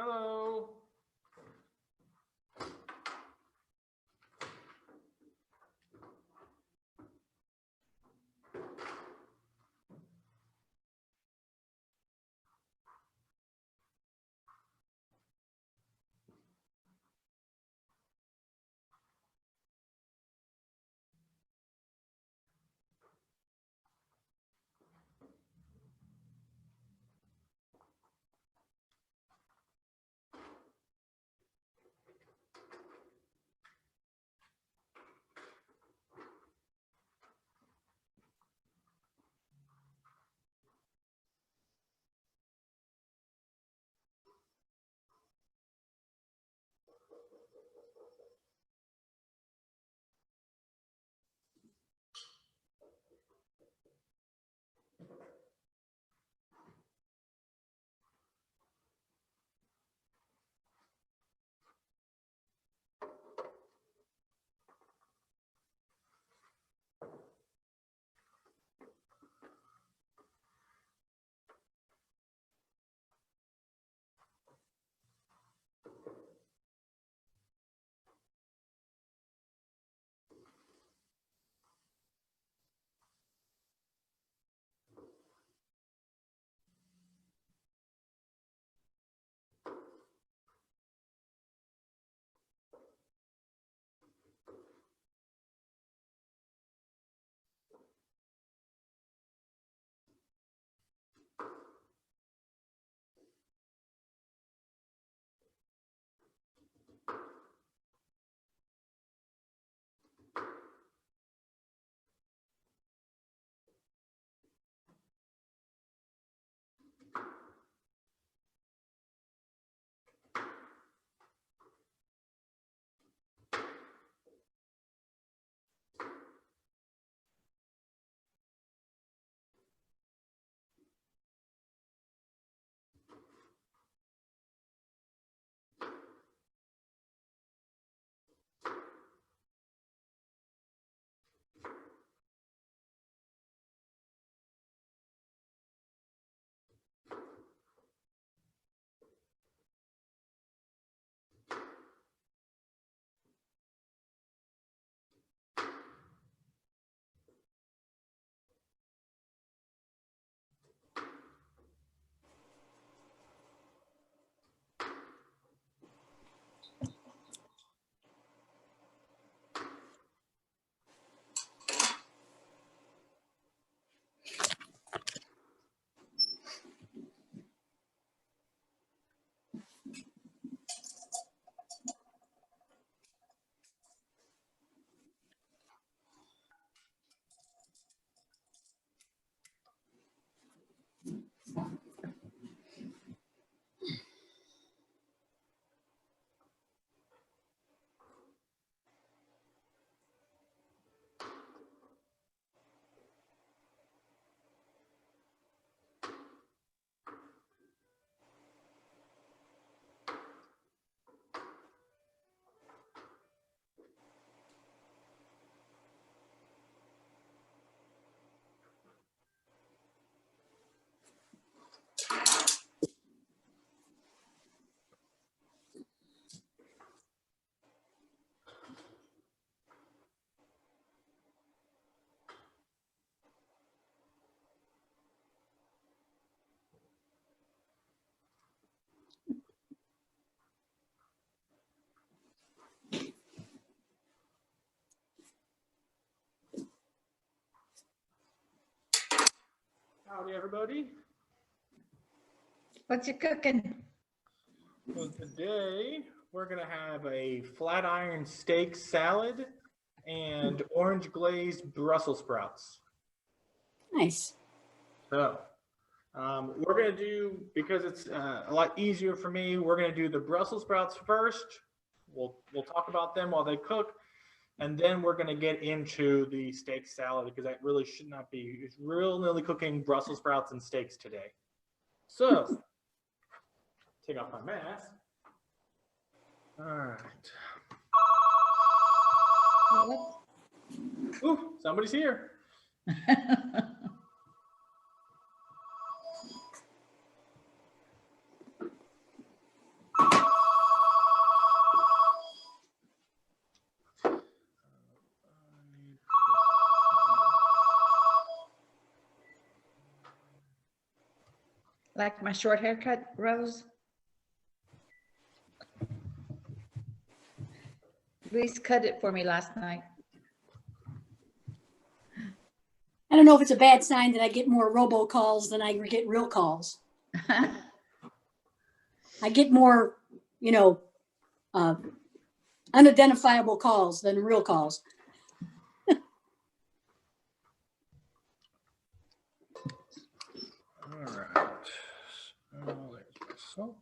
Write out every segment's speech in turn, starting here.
Hello. Howdy, everybody. What you cooking? Well, today we're going to have a flat iron steak salad and orange glazed Brussels sprouts. Nice. So we're going to do, because it's a lot easier for me, we're going to do the Brussels sprouts first. We'll talk about them while they cook. And then we're going to get into the steak salad, because that really should not be, it's really cooking Brussels sprouts and steaks today. So, take off my mask. All right. Ooh, somebody's here. Like my short haircut, Rose? Luis cut it for me last night. I don't know if it's a bad sign that I get more robocalls than I get real calls. I get more, you know, unidentifiable calls than real calls. All right. So there's my salt.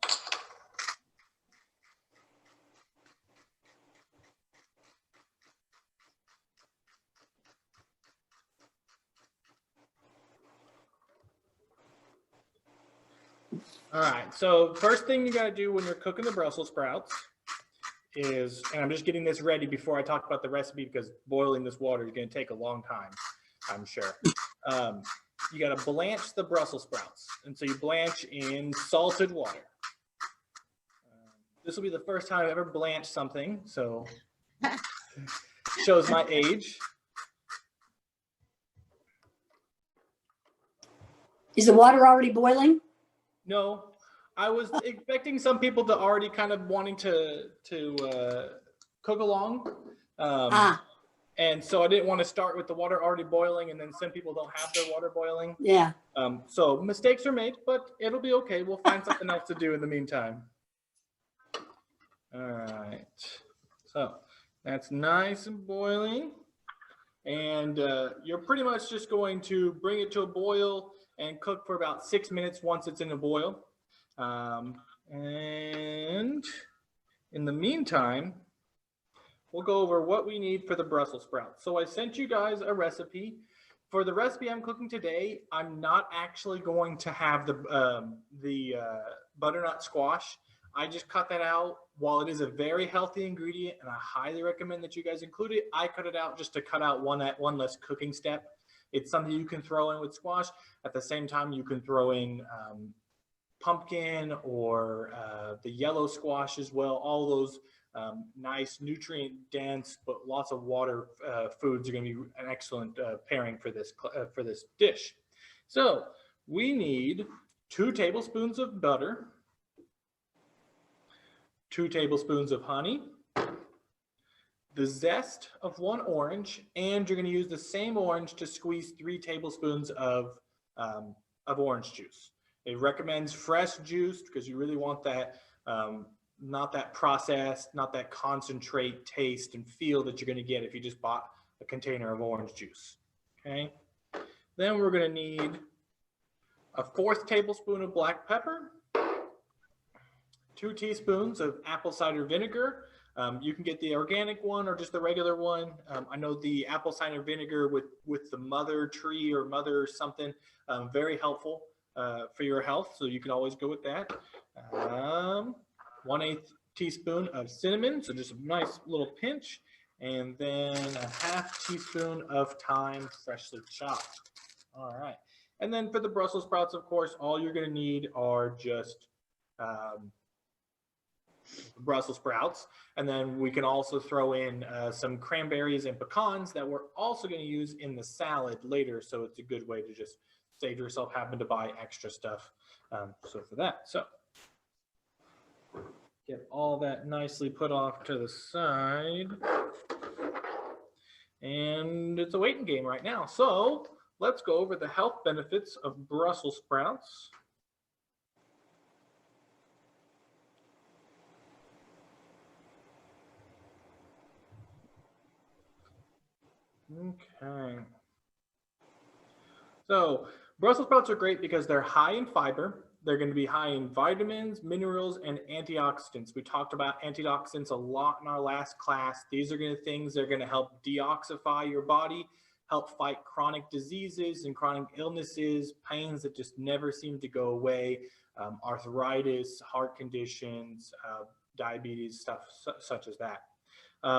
All right, so first thing you gotta do when you're cooking the Brussels sprouts is, and I'm just getting this ready before I talk about the recipe because boiling this water is gonna take a long time, I'm sure. You gotta blanch the Brussels sprouts. And so you blanch in salted water. This will be the first time I've ever blanched something, so shows my age. Is the water already boiling? No, I was expecting some people to already kind of wanting to cook along. And so I didn't want to start with the water already boiling and then some people don't have their water boiling. Yeah. So mistakes are made, but it'll be okay. We'll find something else to do in the meantime. All right. So that's nice and boiling. And you're pretty much just going to bring it to a boil and cook for about 6 minutes once it's in a boil. And in the meantime, we'll go over what we need for the Brussels sprouts. So I sent you guys a recipe. For the recipe I'm cooking today, I'm not actually going to have the butternut squash. I just cut that out. While it is a very healthy ingredient, and I highly recommend that you guys include it, I cut it out just to cut out one less cooking step. It's something you can throw in with squash. At the same time, you can throw in pumpkin or the yellow squash as well. All those nice nutrient dense but lots of water foods are going to be an excellent pairing for this dish. So we need 2 tablespoons of butter, 2 tablespoons of honey, the zest of 1 orange, and you're going to use the same orange to squeeze 3 tablespoons of orange juice. It recommends fresh juice because you really want that, not that processed, not that concentrate taste and feel that you're going to get if you just bought a container of orange juice. Okay. Then we're going to need a 1/4 tablespoon of black pepper, 2 teaspoons of apple cider vinegar. You can get the organic one or just the regular one. I know the apple cider vinegar with the mother tree or mother something, very helpful for your health. So you can always go with that. 1/8 teaspoon of cinnamon, so just a nice little pinch, and then a 1/2 teaspoon of thyme, freshly chopped. All right, and then for the Brussels sprouts, of course, all you're going to need are just Brussels sprouts, and then we can also throw in some cranberries and pecans that we're also going to use in the salad later. So it's a good way to just save yourself having to buy extra stuff. So for that, so get all that nicely put off to the side, and it's a waiting game right now. So let's go over the health benefits of Brussels sprouts. Okay. So Brussels sprouts are great because they're high in fiber. They're going to be high in vitamins, minerals, and antioxidants. We talked about antioxidants a lot in our last class. These are going to things that are going to help detoxify your body, help fight chronic diseases and chronic illnesses, pains that just never seem to go away, arthritis, heart conditions, diabetes, stuff such as that.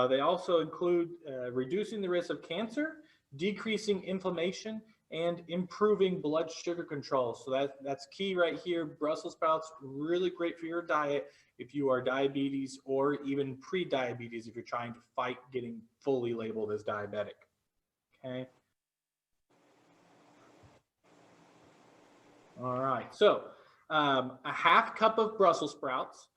They also include reducing the risk of cancer, decreasing inflammation, and improving blood sugar control. So that's key right here. Brussels sprouts, really great for your diet if you are diabetes or even pre-diabetes if you're trying to fight getting fully labeled as diabetic. Okay. All right. So A half cup of Brussels sprouts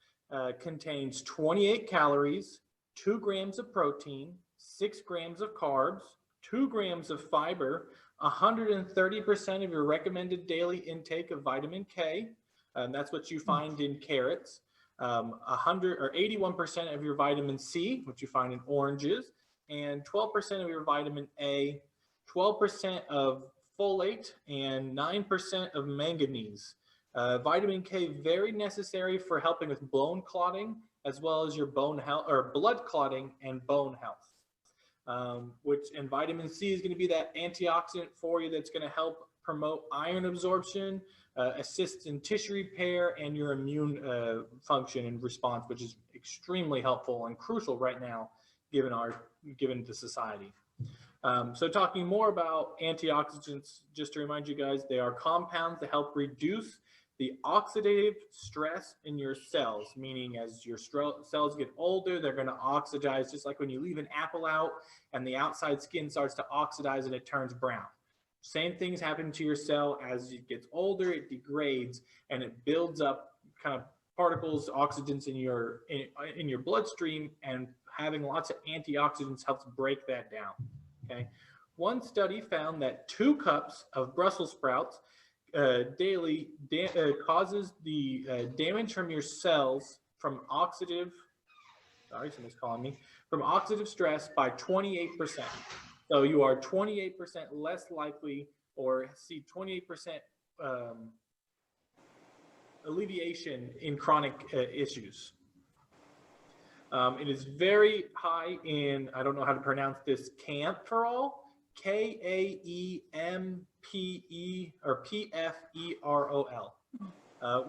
contains 28 calories, 2 grams of protein, 6 grams of carbs, 2 grams of fiber, 130% of your recommended daily intake of vitamin K. That's what you find in carrots. 100 or 81% of your vitamin C, which you find in oranges, and 12% of your vitamin A, 12% of folate, and 9% of manganese. Vitamin K very necessary for helping with bone clotting, as well as your bone health or blood clotting and bone health. And vitamin C is going to be that antioxidant for you that's going to help promote iron absorption, assists in tissue repair, and your immune function and response, which is extremely helpful and crucial right now, given the society. So talking more about antioxidants, just to remind you guys, they are compounds that help reduce the oxidative stress in your cells, meaning as your cells get older, they're going to oxidize, just like when you leave an apple out and the outside skin starts to oxidize and it turns brown. Same things happen to your cell. As it gets older, it degrades and it builds up kind of particles, oxygens in your bloodstream, and having lots of antioxidants helps break that down. Okay. One study found that 2 cups of Brussels sprouts daily causes the damage from your cells from oxidative stress by 28%. So you are 28% less likely, or see 28% alleviation in chronic issues. It is very high in, I don't know how to pronounce this, camphorol, Kaempe or Pferol,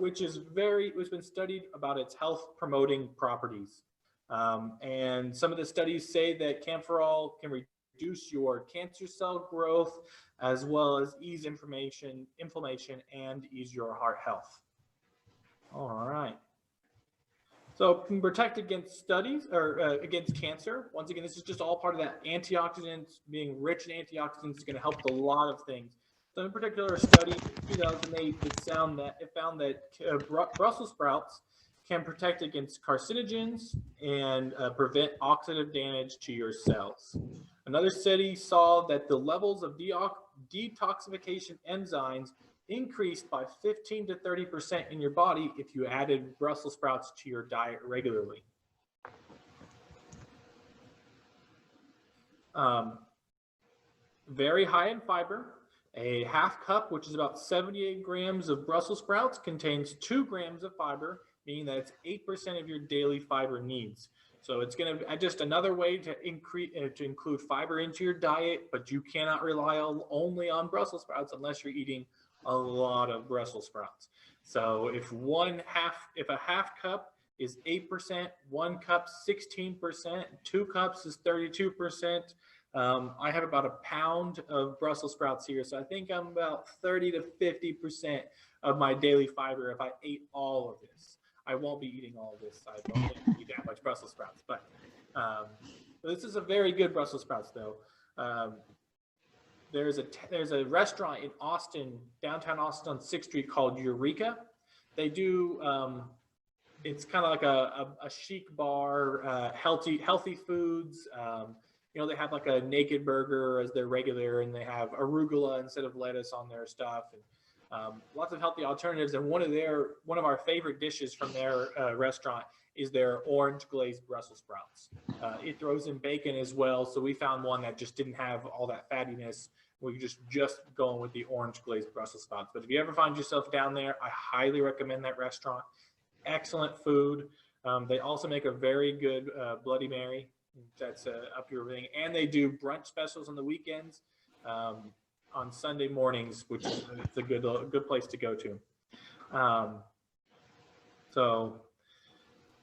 which has been studied about its health promoting properties. And some of the studies say that camphorol can reduce your cancer cell growth, as well as ease inflammation, and ease your heart health. All right. So can protect against against cancer. Once again, this is just all part of that antioxidants. Being rich in antioxidants is going to help with a lot of things. So in particular, a study in 2008 found that Brussels sprouts can protect against carcinogens and prevent oxidative damage to your cells. Another study saw that the levels of detoxification enzymes increased by 15 to 30% in your body if you added Brussels sprouts to your diet regularly. Very high in fiber. A half cup, which is about 78 grams of Brussels sprouts, contains 2 grams of fiber, meaning that it's 8% of your daily fiber needs. So it's going to just another way to include fiber into your diet, but you cannot rely only on Brussels sprouts unless you're eating a lot of Brussels sprouts. So if a half cup is 8%, 1 cup 16%, 2 cups is 32%. I have about a pound of Brussels sprouts here, so I think I'm about 30 to 50% of my daily fiber if I ate all of this. I won't be eating all of this. I don't eat that much Brussels sprouts, but this is a very good Brussels sprouts, though. There's a restaurant in Austin, downtown Austin on 6th Street called Eureka. They do, it's kind of like a chic bar, healthy foods. They have like a naked burger as their regular, and they have arugula instead of lettuce on their stuff, and lots of healthy alternatives. And one of our favorite dishes from their restaurant is their Orange-Glaze Brussels sprouts. It throws in bacon as well, so we found one that just didn't have all that fattiness. We just going with the Orange-Glazed Brussels sprouts. But if you ever find yourself down there, I highly recommend that restaurant. Excellent food. They also make a very good Bloody Mary. That's up your thing. And they do brunch specials on the weekends, on Sunday mornings, which is a good place to go to. So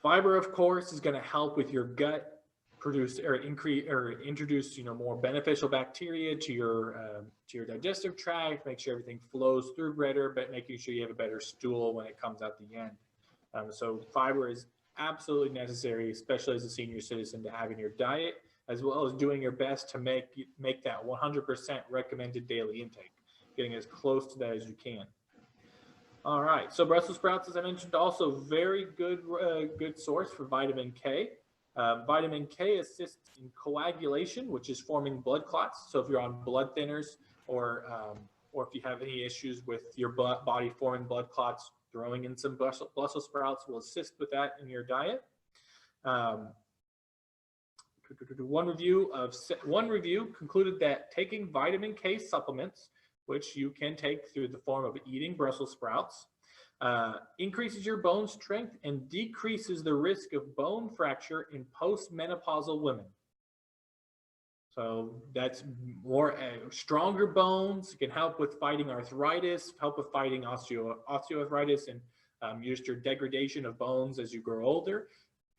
fiber, of course, is going to help with your gut, produce or increase or introduce more beneficial bacteria to your digestive tract, make sure everything flows through better, but making sure you have a better stool when it comes out the end. So fiber is absolutely necessary, especially as a senior citizen, to have in your diet, as well as doing your best to make that 100% recommended daily intake, getting as close to that as you can. All right, so Brussels sprouts, as I mentioned, also very good, good source for vitamin K. Vitamin K assists in coagulation, which is forming blood clots. So if you're on blood thinners, or if you have any issues with your body forming blood clots, throwing in some Brussels sprouts will assist with that in your diet. One review concluded that taking vitamin K supplements, which you can take through the form of eating Brussels sprouts, increases your bone strength and decreases the risk of bone fracture in postmenopausal women. So that's more stronger bones. It can help with fighting arthritis, help with fighting osteoarthritis, and just your degradation of bones as you grow older.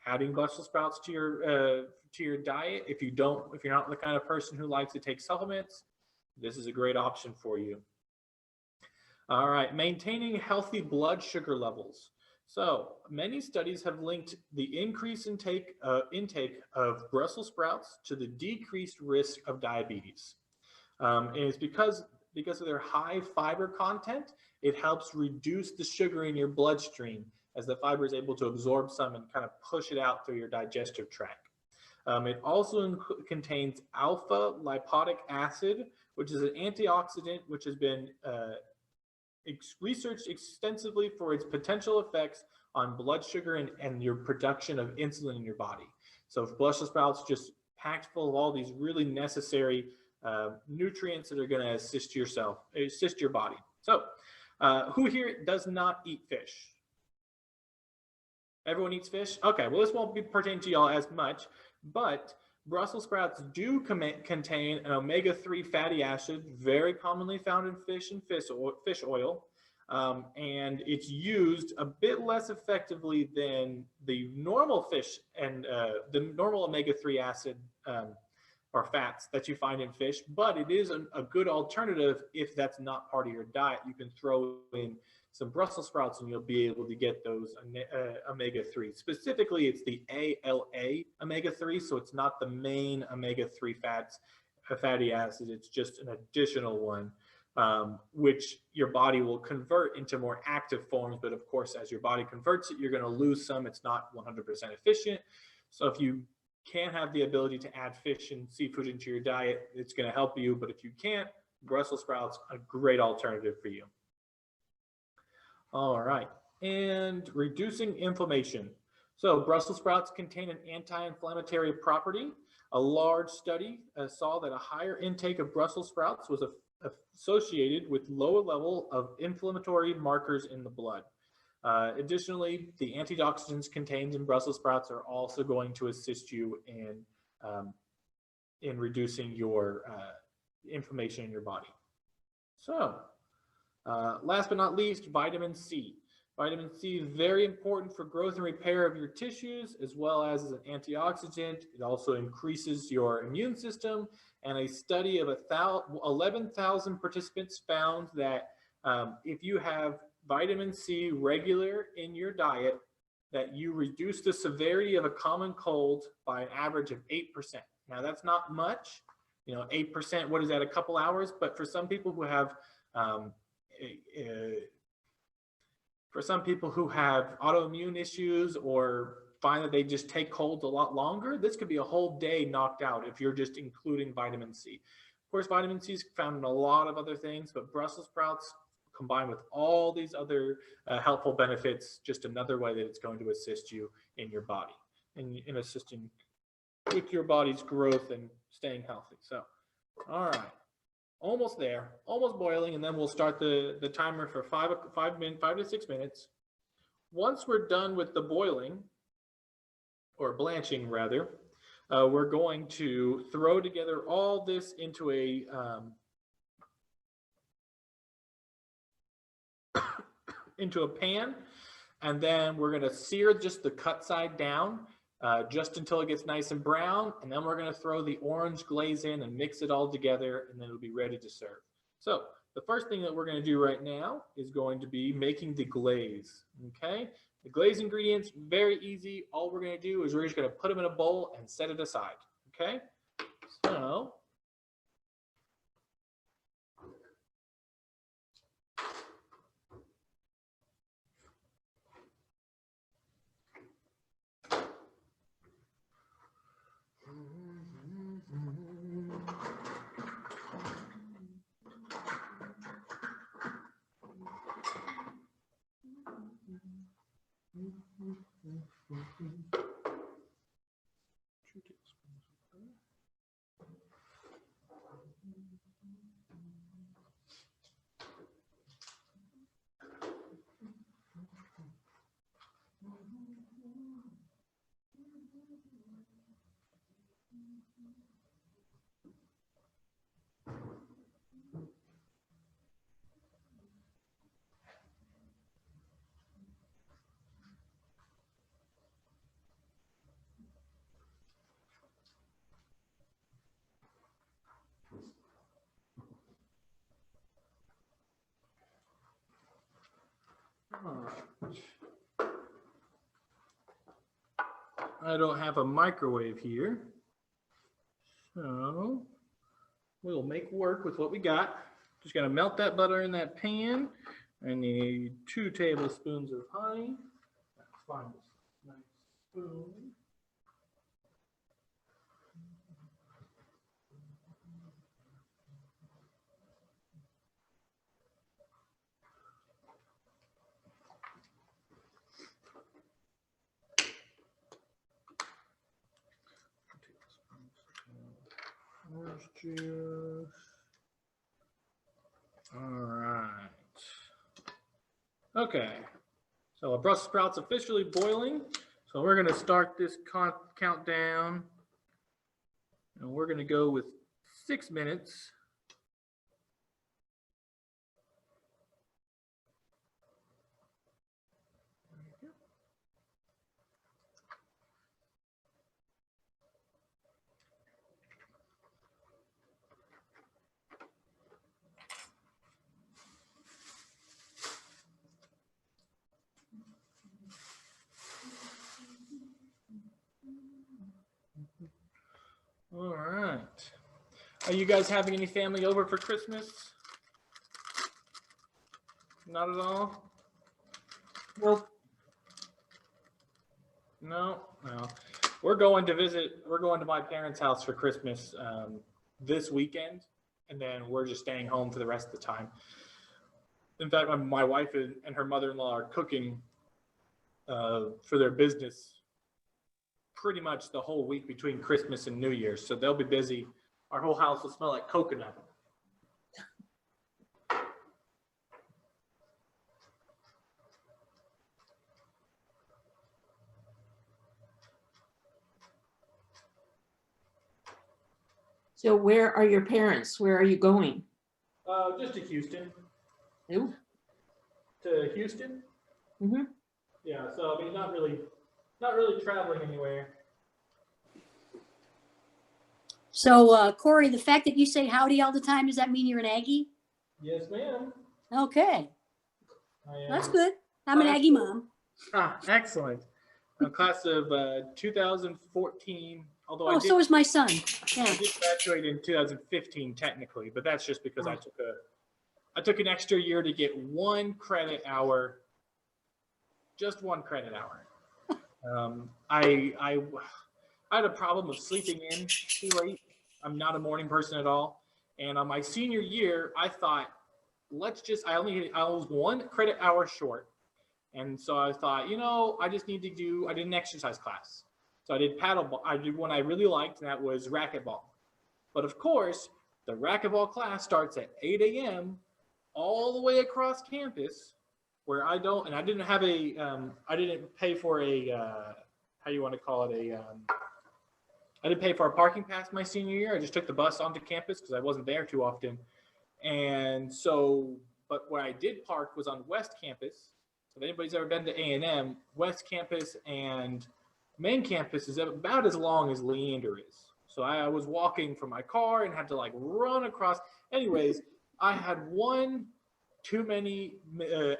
Adding Brussels sprouts to your diet, if you're not the kind of person who likes to take supplements, this is a great option for you. All right, maintaining healthy blood sugar levels. So many studies have linked the increased intake of Brussels sprouts to the decreased risk of diabetes. And it's because of their high fiber content, it helps reduce the sugar in your bloodstream as the fiber is able to absorb some and kind of push it out through your digestive tract. It also contains alpha lipoic acid, which is an antioxidant which has been researched extensively for its potential effects on blood sugar and your production of insulin in your body. So Brussels sprouts just packed full of all these really necessary nutrients that are going to assist your body. So who here does not eat fish? Everyone eats fish? Okay, well, this won't be pertaining to y'all as much, but Brussels sprouts do contain an omega-3 fatty acid, very commonly found in fish and fish oil, and it's used a bit less effectively than the normal fish and the normal omega-3 acid or fats that you find in fish, but it is a good alternative if that's not part of your diet. You can throw in some Brussels sprouts and you'll be able to get those omega-3. Specifically, it's the ALA omega-3, so it's not the main omega-3 fatty acid. It's just an additional one, which your body will convert into more active forms. But of course, as your body converts it, you're going to lose some. It's not 100% efficient. So if you can have the ability to add fish and seafood into your diet, it's going to help you. But if you can't, Brussels sprouts, a great alternative for you. All right, and reducing inflammation. So Brussels sprouts contain an anti-inflammatory property. A large study saw that a higher intake of Brussels sprouts was associated with lower level of inflammatory markers in the blood. Additionally, the antioxidants contained in Brussels sprouts are also going to assist you in reducing your inflammation in your body. So, last but not least, vitamin C. Vitamin C is very important for growth and repair of your tissues, as well as an antioxidant. It also increases your immune system. And a study of 11,000 participants found that if you have vitamin C regular in your diet, that you reduce the severity of a common cold by an average of 8%. Now, that's not much. 8%, what is that, a couple hours? But for some people who have autoimmune issues or find that they just take colds a lot longer, this could be a whole day knocked out if you're just including vitamin C. Of course, vitamin C is found in a lot of other things, but Brussels sprouts combined with all these other helpful benefits, just another way that it's going to assist you in your body and in assisting with your body's growth and staying healthy. So, all right. Almost there, almost boiling, and then we'll start the timer for 5 to 6 minutes. Once we're done with the boiling, or blanching rather, we're going to throw together all this into a pan, and then we're going to sear just the cut side down just until it gets nice and brown, and then we're going to throw the orange glaze in and mix it all together, and then it'll be ready to serve. So the first thing that we're going to do right now is going to be making the glaze. Okay, the glaze ingredients, very easy. All we're going to do is we're just going to put them in a bowl and set it aside. Okay, so I don't have a microwave here. So we'll make work with what we got. Just gonna melt that butter in that pan. I need 2 tablespoons of honey. Let's find this nice spoon. Orange juice. All right. Okay. So our Brussels sprouts officially boiling. So we're going to start this countdown. And we're going to go with 6 minutes. All right. Are you guys having any family over for Christmas? Not at all? Nope. No? No. We're going to my parents' house for Christmas this weekend, and then we're just staying home for the rest of the time. In fact, my wife and her mother-in-law are cooking for their business pretty much the whole week between Christmas and New Year's. So they'll be busy. Our whole house will smell like coconut. So where are your parents? Where are you going? Just to Houston. Ooh. To Houston? Mm-hmm. Yeah, so I mean, not really traveling anywhere. So, Corey, the fact that you say howdy all the time, does that mean you're an Aggie? Yes, ma'am. Okay, I am. that's good. I'm an Aggie mom. Ah, excellent. A class of 2014, although Oh, so is my son. Yeah. I did graduate in 2015 technically, but that's just because I took an extra year to get 1 credit hour, just 1 credit hour. I had a problem of sleeping in too late. I'm not a morning person at all. And on my senior year, I thought, I was 1 credit hour short. And so I thought, I just need to I did an exercise class. So I did paddleball. I did one I really liked, and that was racquetball. But of course, the racquetball class starts at 8 a.m. all the way across campus, where I didn't pay for how you want to call it, I didn't pay for a parking pass my senior year. I just took the bus onto campus because I wasn't there too often. And so, but where I did park was on West Campus. So if anybody's ever been to A&M, West Campus and main campus is about as long as Leander is. So I was walking from my car and had to run across. Anyways, I had 1 too many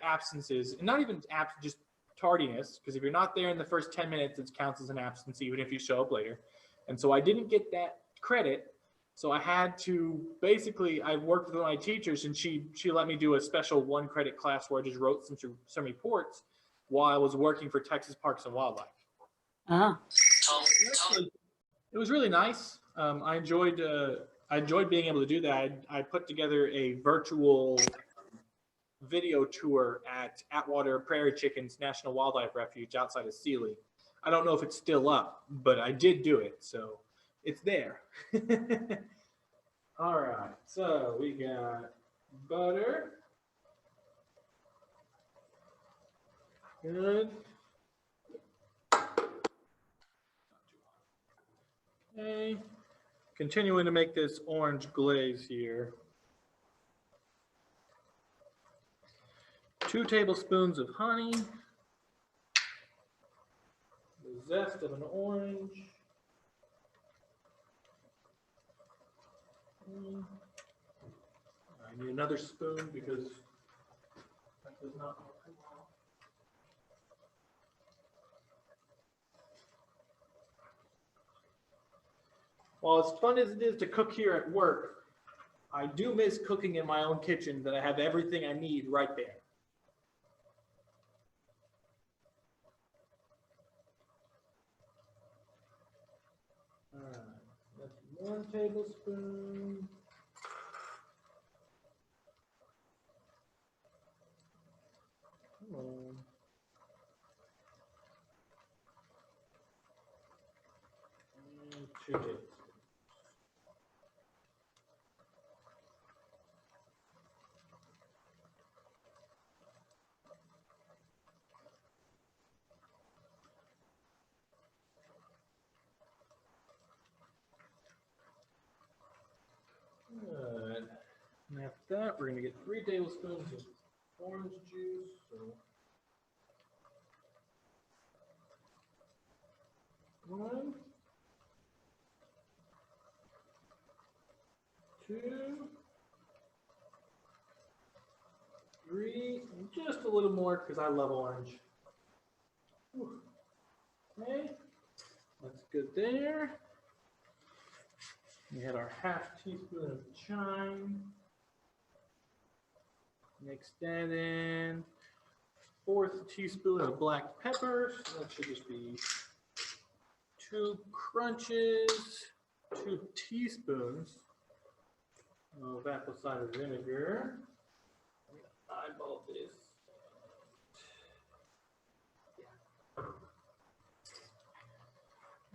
absences, and not even just tardiness, because if you're not there in the first 10 minutes, it counts as an absence, even if you show up later. And so I didn't get that credit. So I had to I worked with one of my teachers, and she let me do a special 1 credit class where I just wrote some reports while I was working for Texas Parks and Wildlife. Ah. It was really nice. I enjoyed being able to do that. I put together a virtual video tour at Atwater Prairie Chickens National Wildlife Refuge outside of Sealy. I don't know if it's still up, but I did do it, so it's there. All right, so we got butter. Good. Okay. Continuing to make this orange glaze here. 2 tablespoons of honey. The zest of an orange. I need another spoon because that does not work too well. Well, as fun as it is to cook here at work, I do miss cooking in my own kitchen that I have everything I need right there. All right, that's 1 tablespoon. Come on. And 2 tablespoons. Good. And after that, we're gonna get 3 tablespoons of orange juice. So 1, 2, 3, and just a little more because I love orange. Whew. Okay, that's good there. We had our ½ teaspoon of thyme. Mix that in. 1/4 teaspoon of black pepper. So that should just be 2 crunches, 2 teaspoons of apple cider vinegar. I'm gonna eyeball this.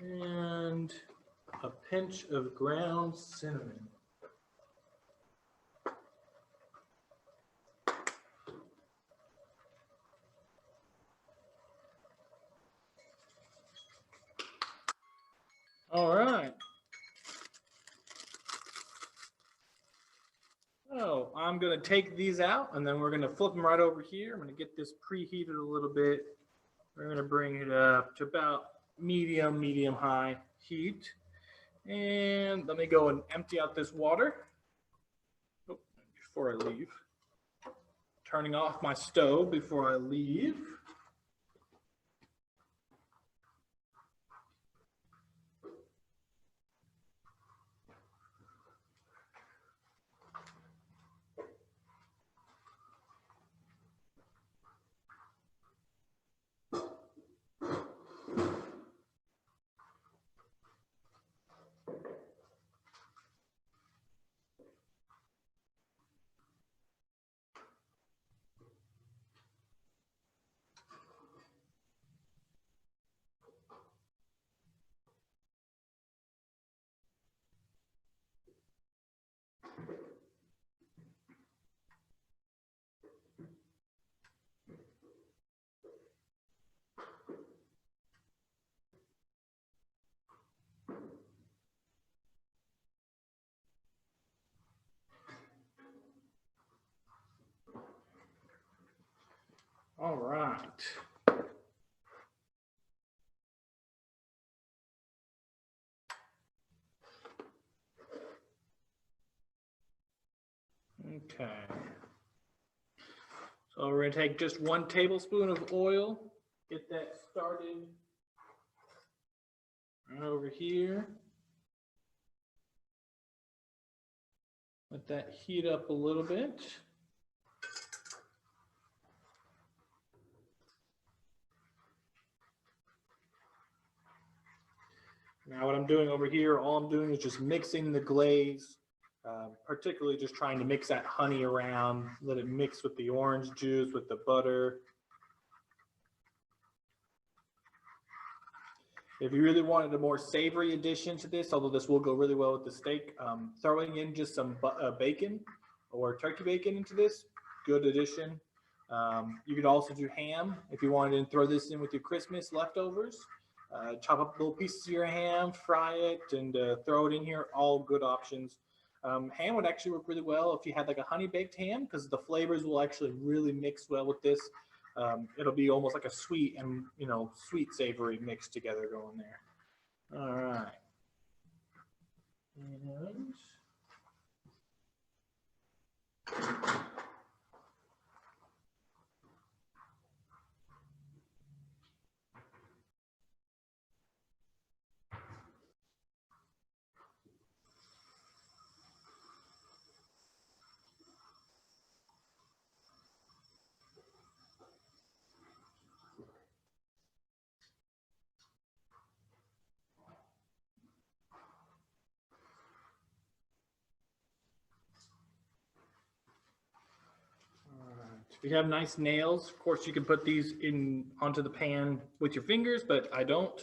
And a pinch of ground cinnamon. All right. So I'm going to take these out and then we're going to flip them right over here. I'm going to get this preheated a little bit. We're going to bring it up to about medium high heat. And let me go and empty out this water. Oh, before I leave. Turning off my stove before I leave. All right. Okay. So we're going to take just 1 tablespoon of oil, get that started right over here. Let that heat up a little bit. Now what I'm doing over here, all I'm doing is just mixing the glaze, particularly just trying to mix that honey around, let it mix with the orange juice, with the butter. If you really wanted a more savory addition to this, although this will go really well with the steak, throwing in just some bacon or turkey bacon into this, good addition. You could also do ham if you wanted to throw this in with your Christmas leftovers. Chop up little pieces of your ham, fry it, and throw it in here. All good options. Ham would actually work really well if you had like a honey baked ham because the flavors will actually really mix well with this. It'll be almost like a sweet and sweet savory mixed together going there. All right. And you have nice nails, of course, you can put these in onto the pan with your fingers, but I don't.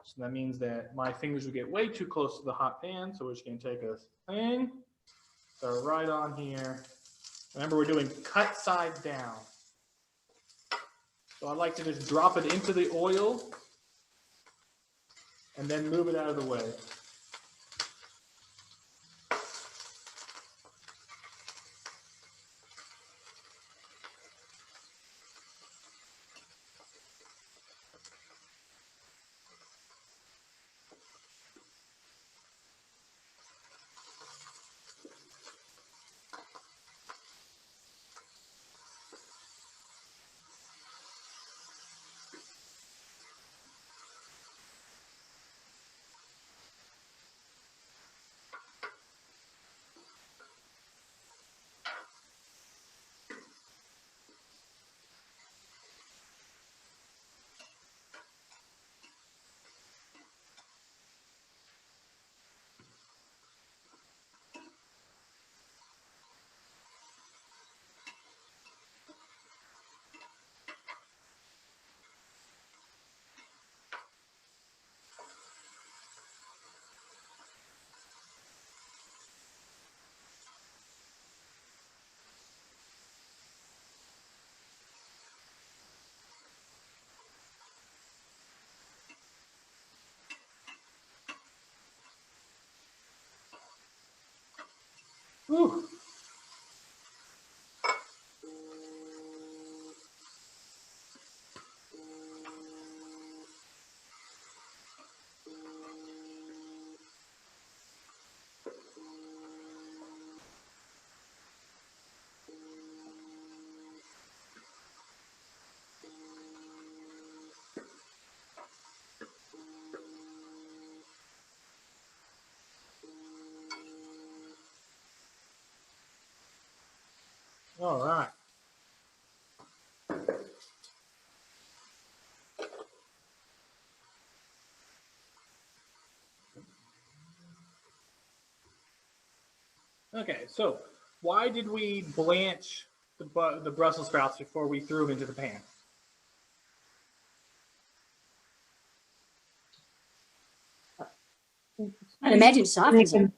So that means that my fingers will get way too close to the hot pan. So we're just going to take a thing, throw right on here. Remember, we're doing cut side down. So I like to just drop it into the oil and then move it out of the way. Whew. All right. Okay, so why did we blanch the Brussels sprouts before we threw them into the pan? I'd imagine it softens them.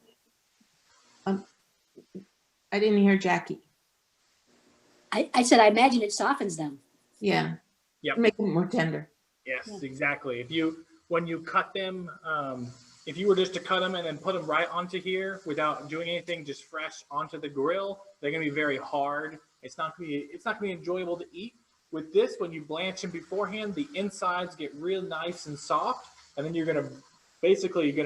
I didn't hear Jackie. I said, I imagine it softens them. Yeah. Yep. Make them more tender. Yes, exactly. When you cut them, if you were just to cut them and then put them right onto here without doing anything, just fresh onto the grill, they're gonna be very hard. It's not gonna be enjoyable to eat. With this, when you blanch them beforehand, the insides get real nice and soft, and then you're gonna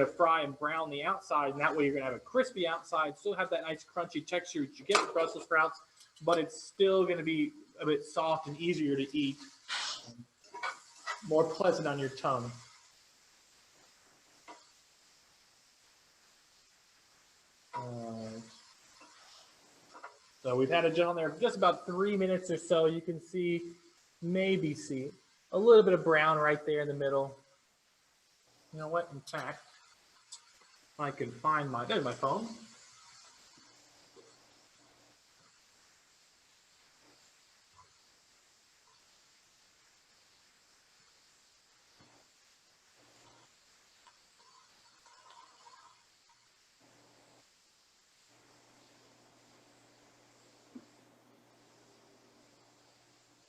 fry and brown the outside, and that way you're gonna have a crispy outside, still have that nice crunchy texture that you get with Brussels sprouts, but it's still gonna be a bit soft and easier to eat, more pleasant on your tongue. So we've had it on there for just about 3 minutes or so. You can maybe see a little bit of brown right there in the middle. You know what? In fact, if I can find there's my phone.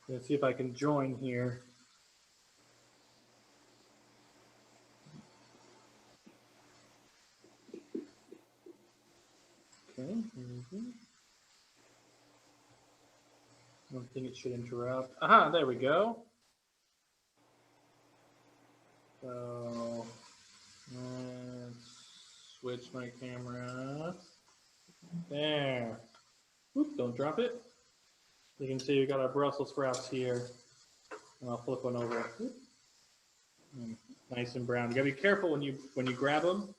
Let's see if I can join here. Okay. I don't think it should interrupt. Aha, there we go. So let's switch my camera. There. Oop, don't drop it. You can see we got our Brussels sprouts here. And I'll flip one over. Nice and brown. You gotta be careful when you grab them,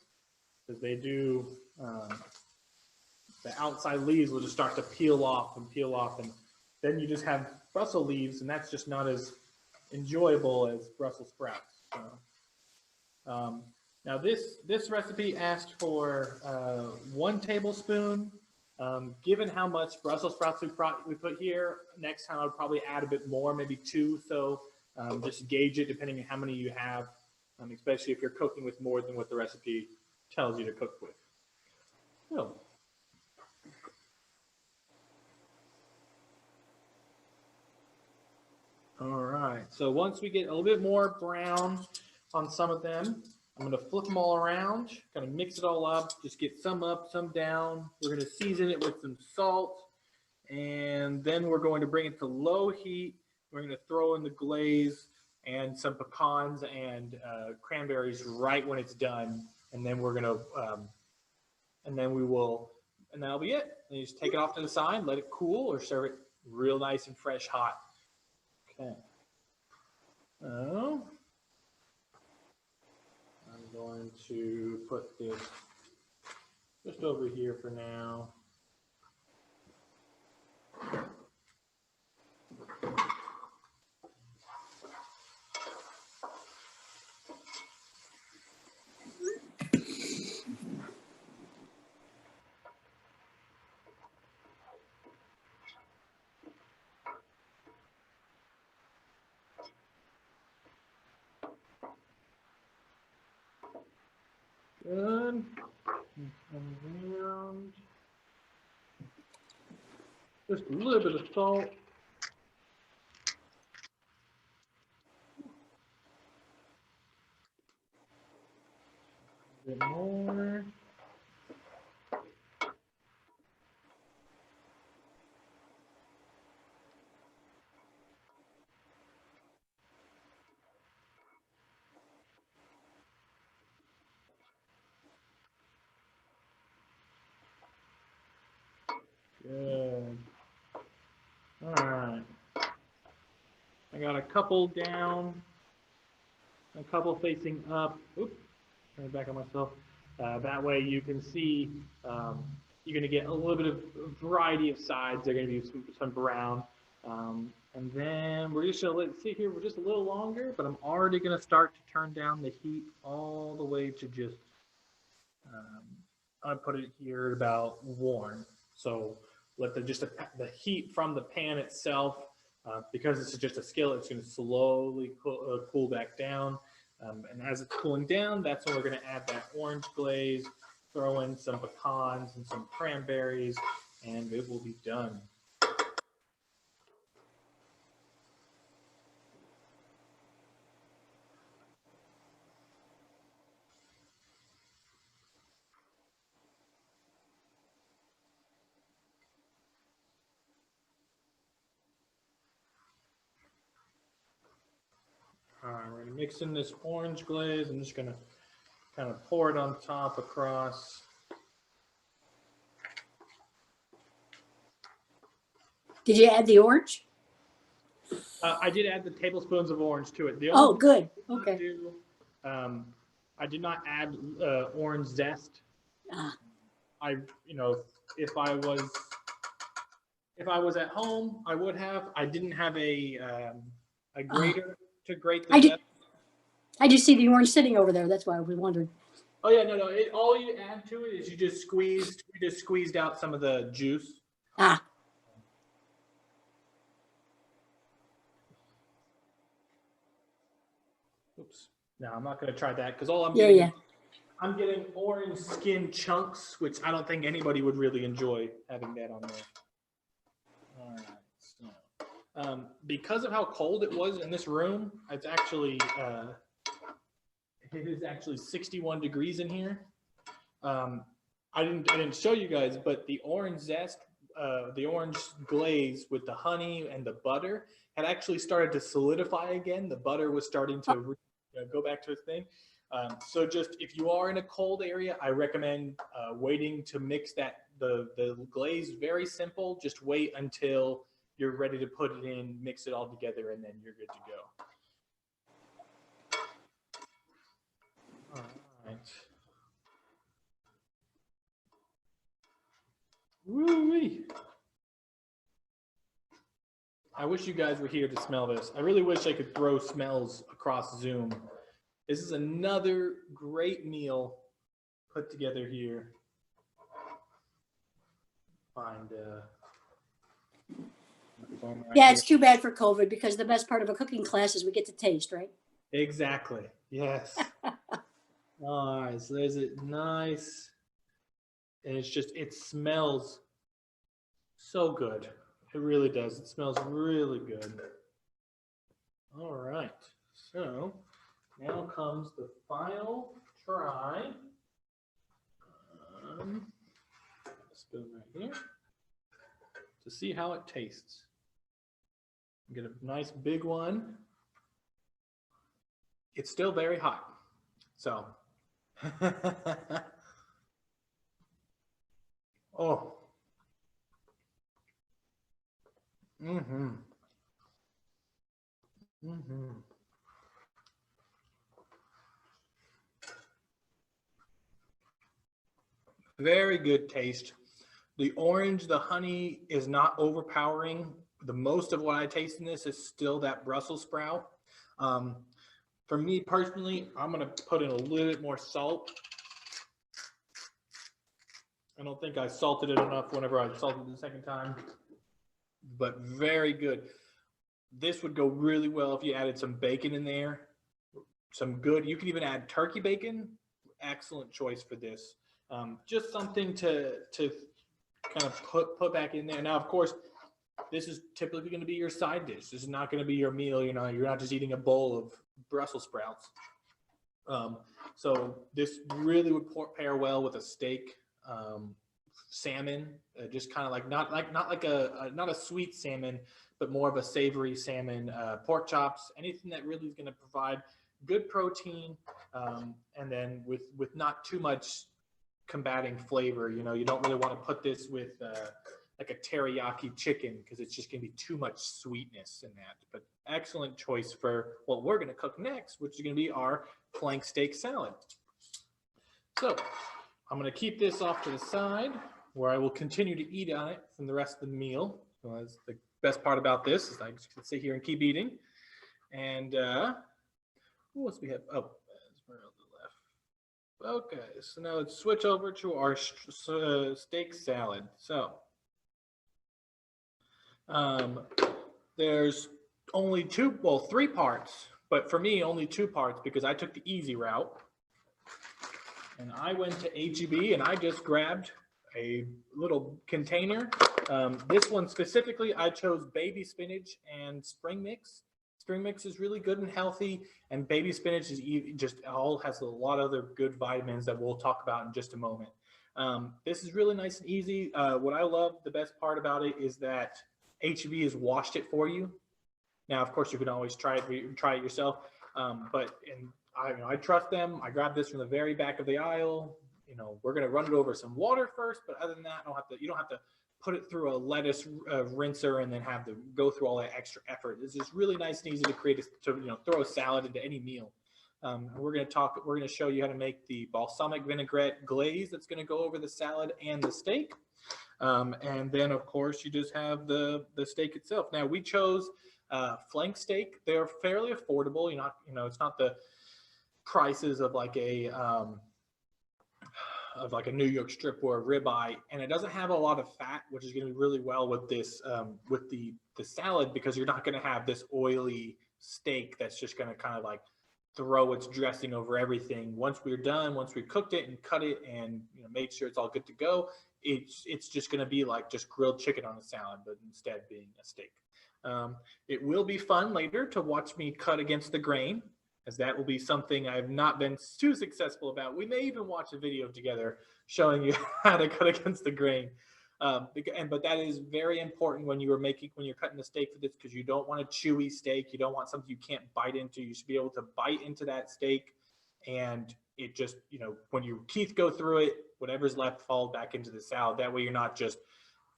because they do. The outside leaves will just start to peel off, and then you just have Brussels leaves, and that's just not as enjoyable as Brussels sprouts. So, now this recipe asked for 1 tablespoon Given how much Brussels sprouts we put here, next time I'll probably add a bit more, maybe 2. So just gauge it depending on how many you have, especially if you're cooking with more than what the recipe tells you to cook with. So, all right, so once we get a little bit more brown on some of them, I'm going to flip them all around, kind of mix it all up, just get some up, some down. We're going to season it with some salt, and then we're going to bring it to low heat. We're going to throw in the glaze and some pecans and cranberries right when it's done, and then we're going to, and that'll be it. And you just take it off to the side, let it cool, or serve it real nice and fresh hot. Okay. So I'm going to put this just over here for now. Good. Around. Just a little bit of salt. A bit more. Good. All right. I got a couple down, a couple facing up. Oops, turn it back on myself. That way you can see you're going to get a little bit of variety of sides. They're going to be some brown. And then we're just going to sit here for just a little longer, but I'm already going to start to turn down the heat all the way to just, I put it here about warm. So let the heat from the pan itself, because this is just a skillet, it's going to slowly cool back down. And as it's cooling down, that's when we're going to add that orange glaze, throw in some pecans and some cranberries, and it will be done. All right, we're going to mix in this orange glaze. I'm just going to kind of pour it on top across. Did you add the orange? I did add the tablespoons of orange to it. Oh, good. Okay. I did not add orange zest. Ah. If I was at home, I would have. I didn't have a grater to grate the zest. I just see the orange sitting over there. That's why I was wondering. Oh yeah, no. All you add to it is you just squeezed out some of the juice. Ah. Oops. No, I'm not going to try that because all I'm getting orange skin chunks, which I don't think anybody would really enjoy having that on there. All right. So, because of how cold it was in this room, it is actually 61 degrees in here. I didn't show you guys, but the orange zest, the orange glaze with the honey and the butter had actually started to solidify again. The butter was starting to go back to its thing. So just if you are in a cold area, I recommend waiting to mix the glaze. Very simple. Just wait until you're ready to put it in, mix it all together, and then you're good to go. All right. Woo-wee. I wish you guys were here to smell this. I really wish I could throw smells across Zoom. This is another great meal put together here. find my phone right Yeah, here. it's too bad for COVID because the best part of a cooking class is we get to taste, right? Exactly. Yes. All right. So there's it. Nice. And it's just, it smells so good. It really does. It smells really good. All right. So now comes the final try. Spoon right here to see how it tastes. Get a nice big one. It's still very hot. So, oh. Mm-hmm. Mm-hmm. Very good taste. The orange, the honey is not overpowering. The most of what I taste in this is still that Brussels sprout. For me personally, I'm gonna put in a little bit more salt. I don't think I salted it enough whenever I salted it the second time, but very good. This would go really well if you added some bacon in there. Some good, you can even add turkey bacon. Excellent choice for this. Just something to kind of put back in there. Now, of course, this is typically going to be your side dish. This is not going to be your meal. You're not just eating a bowl of Brussels sprouts. So this really would pair well with a steak, salmon, just kind of like not a sweet salmon, but more of a savory salmon, pork chops, anything that really is going to provide good protein, and then with not too much combating flavor. You don't really want to put this with like a teriyaki chicken because it's just going to be too much sweetness in that. But excellent choice for what we're going to cook next, which is going to be our flank steak salad. So I'm going to keep this off to the side where I will continue to eat on it from the rest of the meal. So that's the best part about this is I just can sit here and keep eating. And what else we have? Oh, we're on the left. Okay, so now let's switch over to our steak salad. So there's only three parts, but for me, only two parts because I took the easy route. And I went to H-E-B and I just grabbed a little container. This one specifically, I chose baby spinach and spring mix. Spring mix is really good and healthy, and baby spinach is has a lot of other good vitamins that we'll talk about in just a moment. This is really nice and easy. What I love, the best part about it is that H-E-B has washed it for you. Now, of course, you can always try it yourself, I trust them. I grabbed this from the very back of the aisle. We're going to run it over some water first, but other than that, you don't have to put it through a lettuce rinser and then have to go through all that extra effort. It's just really nice and easy to throw a salad into any meal. We're going to show you how to make the balsamic vinaigrette glaze that's going to go over the salad and the steak. And then of course you just have the steak itself. Now we chose flank steak. They're fairly affordable. It's not the prices of like a New York strip or a ribeye, and it doesn't have a lot of fat, which is going to be really well with this with the salad, because you're not going to have this oily steak that's just going to kind of like throw its dressing over everything. Once we're done, once we cooked it and cut it and made sure it's all good to go, it's just going to be like just grilled chicken on a salad, but instead being a steak. It will be fun later to watch me cut against the grain, as that will be something I've not been too successful about. We may even watch a video together showing you how to cut against the grain. But that is very important when you're cutting the steak for this, because you don't want a chewy steak. You don't want something you can't bite into. You should be able to bite into that steak, and it just, when your teeth go through it, whatever's left falls back into the salad. That way you're not just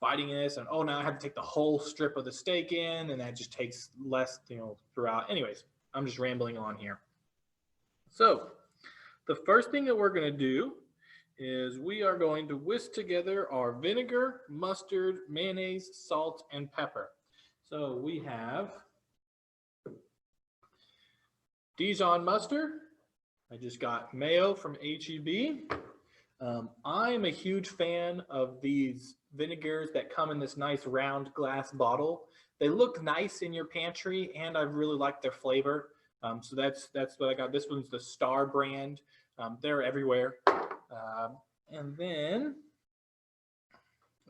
biting this and, oh, now I have to take the whole strip of the steak in, and that just takes less, throughout. Anyways, I'm just rambling on here. So the first thing that we're going to do is we are going to whisk together our vinegar, mustard, mayonnaise, salt, and pepper. So we have Dijon mustard. I just got mayo from H-E-B. I'm a huge fan of these vinegars that come in this nice round glass bottle. They look nice in your pantry, and I really like their flavor. So that's what I got. This one's the Star brand. They're everywhere. And then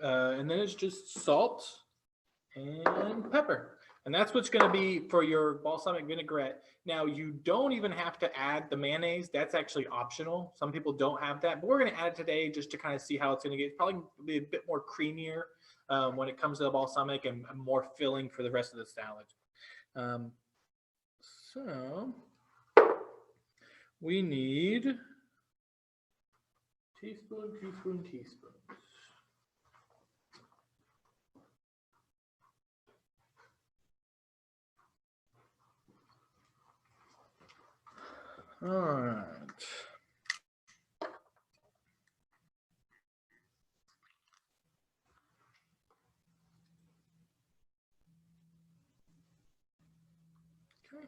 it's just salt and pepper. And that's what's going to be for your balsamic vinaigrette. Now, you don't even have to add the mayonnaise. That's actually optional. Some people don't have that, but we're going to add it today just to kind of see how it's going to get. It's probably going to be a bit more creamier when it comes to the balsamic and more filling for the rest of the salad. So we need teaspoon. All right. Okay.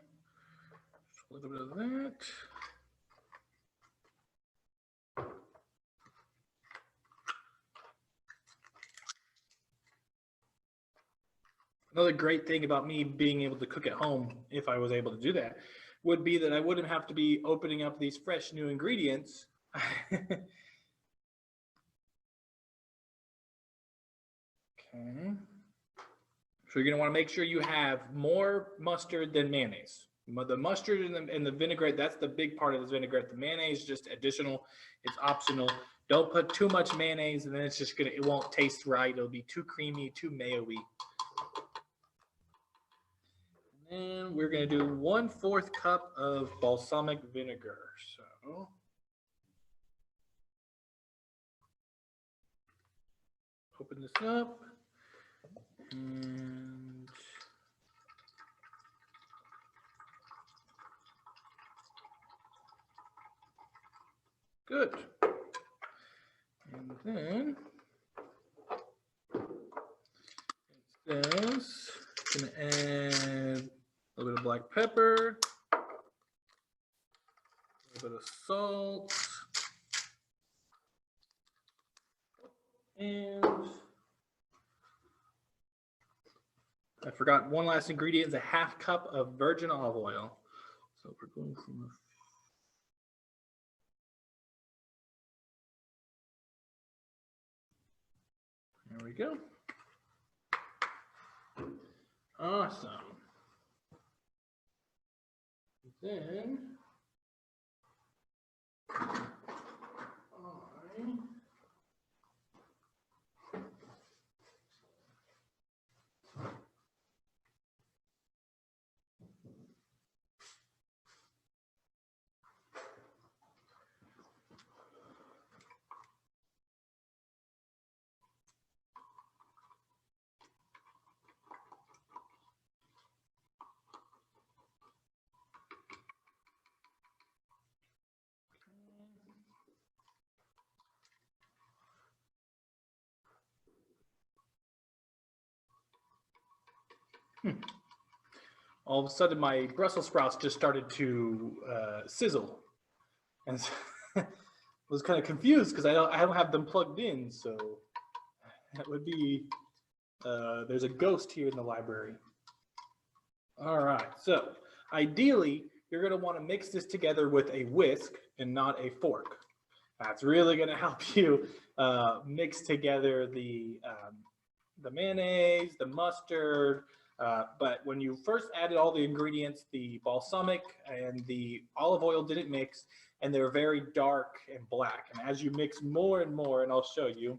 Just a little bit of that. Another great thing about me being able to cook at home, if I was able to do that, would be that I wouldn't have to be opening up these fresh new ingredients. Okay. So you're going to want to make sure you have more mustard than mayonnaise. The mustard and the vinaigrette, that's the big part of this vinaigrette. The mayonnaise is just additional. It's optional. Don't put too much mayonnaise, and then it won't taste right. It'll be too creamy, too mayo-y. And we're going to do 1/4 cup of balsamic vinegar. So open this up. And good. And then it says going to add a little bit of black pepper, a little bit of salt, and I forgot one last ingredient is a 1/2 cup of virgin olive oil. So we're going from there we go. Awesome. Then all of a sudden my Brussels sprouts just started to sizzle, and so I was kind of confused because I don't have them plugged in. So that would be there's a ghost here in the library. All right, so ideally you're going to want to mix this together with a whisk and not a fork. That's really going to help you mix together the mayonnaise, the mustard. But when you first added all the ingredients, the balsamic and the olive oil didn't mix, and they're very dark and black. And as you mix more and more, and I'll show you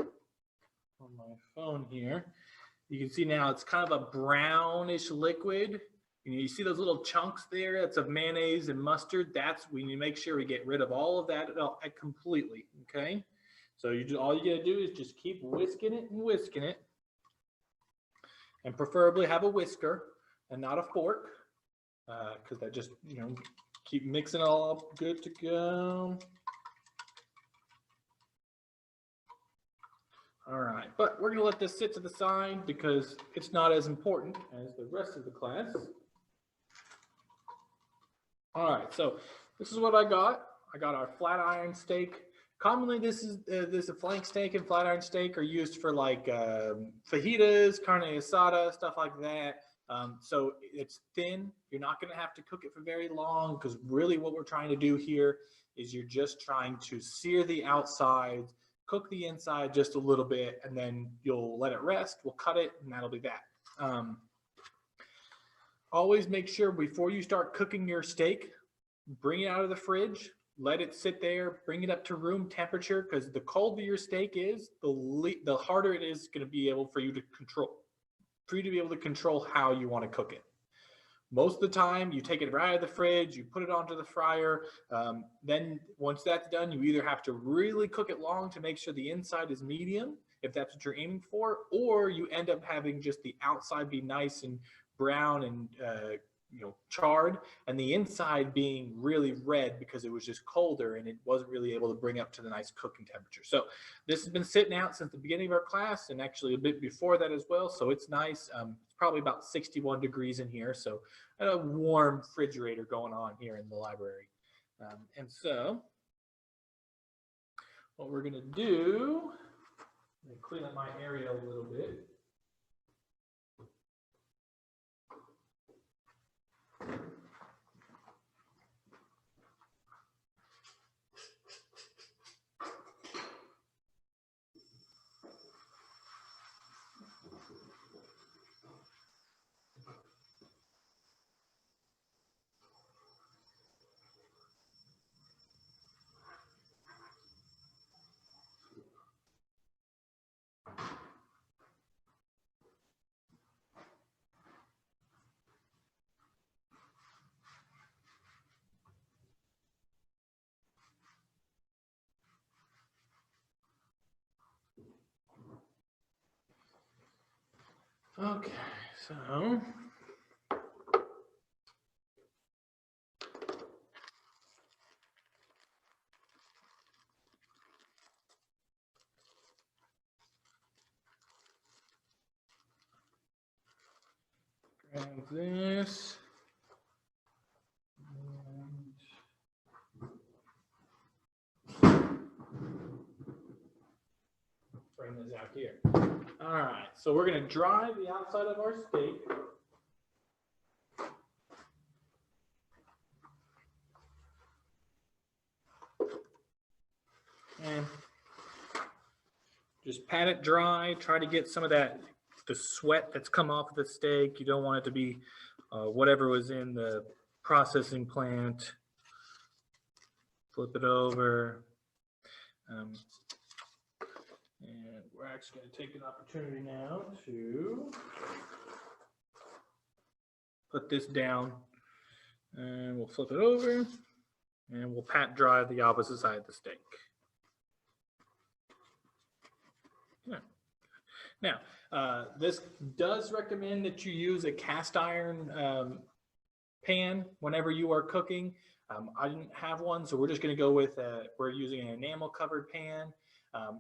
on my phone here, you can see now it's kind of a brownish liquid. And you see those little chunks there? That's of mayonnaise and mustard. That's we need to make sure we get rid of all of that completely. Okay, so all you gotta do is just keep whisking it and whisking it, and preferably have a whisker and not a fork, because that just keep mixing it all up. Good to go. All right, but we're gonna let this sit to the side because it's not as important as the rest of the class. All right, so this is what I got. I got our flat iron steak commonly this is a flank steak and flat iron steak are used for like fajitas, carne asada, stuff like that. So it's thin. You're not going to have to cook it for very long because really what we're trying to do here is you're just trying to sear the outside, cook the inside just a little bit, and then you'll let it rest. We'll cut it, and that'll be that. Always make sure before you start cooking your steak, bring it out of the fridge, let it sit there, bring it up to room temperature, because the colder your steak is, the harder it is going to be able for you to be able to control how you want to cook it. Most of the time, you take it right out of the fridge, you put it onto the fryer. Then once that's done, you either have to really cook it long to make sure the inside is medium, if that's what you're aiming for, or you end up having just the outside be nice and brown and charred, and the inside being really red because it was just colder and it wasn't really able to bring up to the nice cooking temperature. So this has been sitting out since the beginning of our class and actually a bit before that as well. So it's nice. It's probably about 61 degrees in here. So a warm refrigerator going on here in the library. And so what we're going to do, let me clean up my area a little bit. Okay, so grab this. Bring this out here. All right, so we're going to dry the outside of our steak. And just pat it dry. Try to get some of the sweat that's come off of the steak. You don't want it to be whatever was in the processing plant. Flip it over. And we're actually going to take an opportunity now to put this down, and we'll flip it over, and we'll pat dry the opposite side of the steak. Yeah. Now, this does recommend that you use a cast iron pan whenever you are cooking. I didn't have one, so we're just going to go with, we're using an enamel covered pan.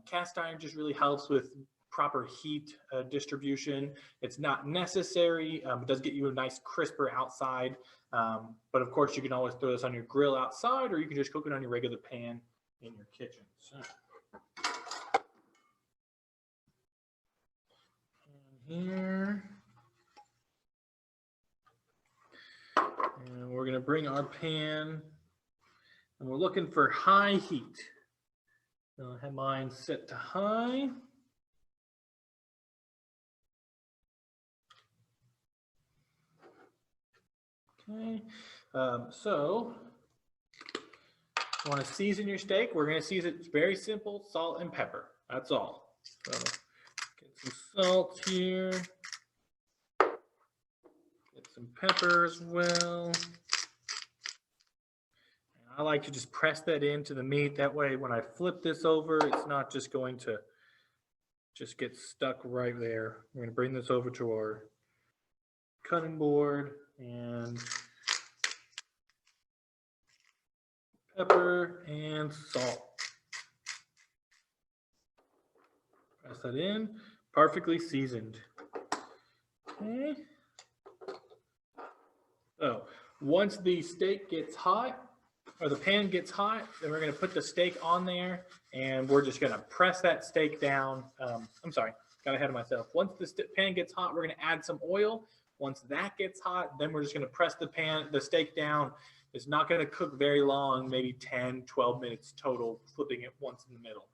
Cast iron just really helps with proper heat distribution. It's not necessary. It does get you a nice crisper outside. But of course, you can always throw this on your grill outside, or you can just cook it on your regular pan in your kitchen. So. And here. And we're going to bring our pan, and we're looking for high heat. I'll have mine set to high. Okay, so you want to season your steak. We're going to season it very simple, salt and pepper. That's all. So get some salt here. Get some pepper as well. I like to just press that into the meat. That way, when I flip this over, it's not just going to just get stuck right there. We're going to bring this over to our cutting board and pepper and salt. Press that in, perfectly seasoned. Okay. So once the steak gets hot, or the pan gets hot, then we're gonna put the steak on there and we're just gonna press that steak down. I'm sorry, got ahead of myself. Once the pan gets hot, we're gonna add some oil. Once that gets hot, then we're just gonna press the steak down. It's not gonna cook very long, maybe 10, 12 minutes total, flipping it once in the middle.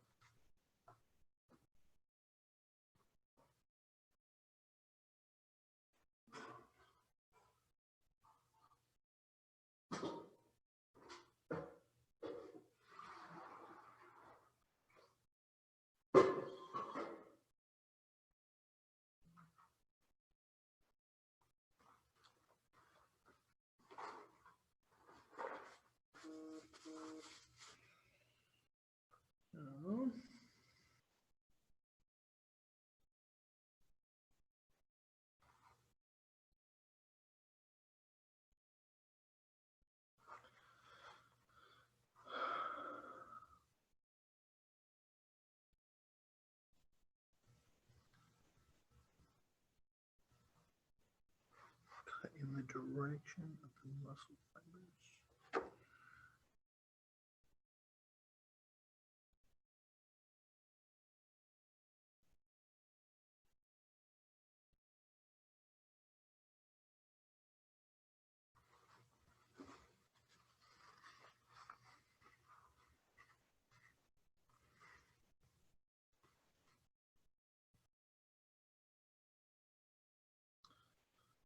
Cut in the direction of the muscle fibers.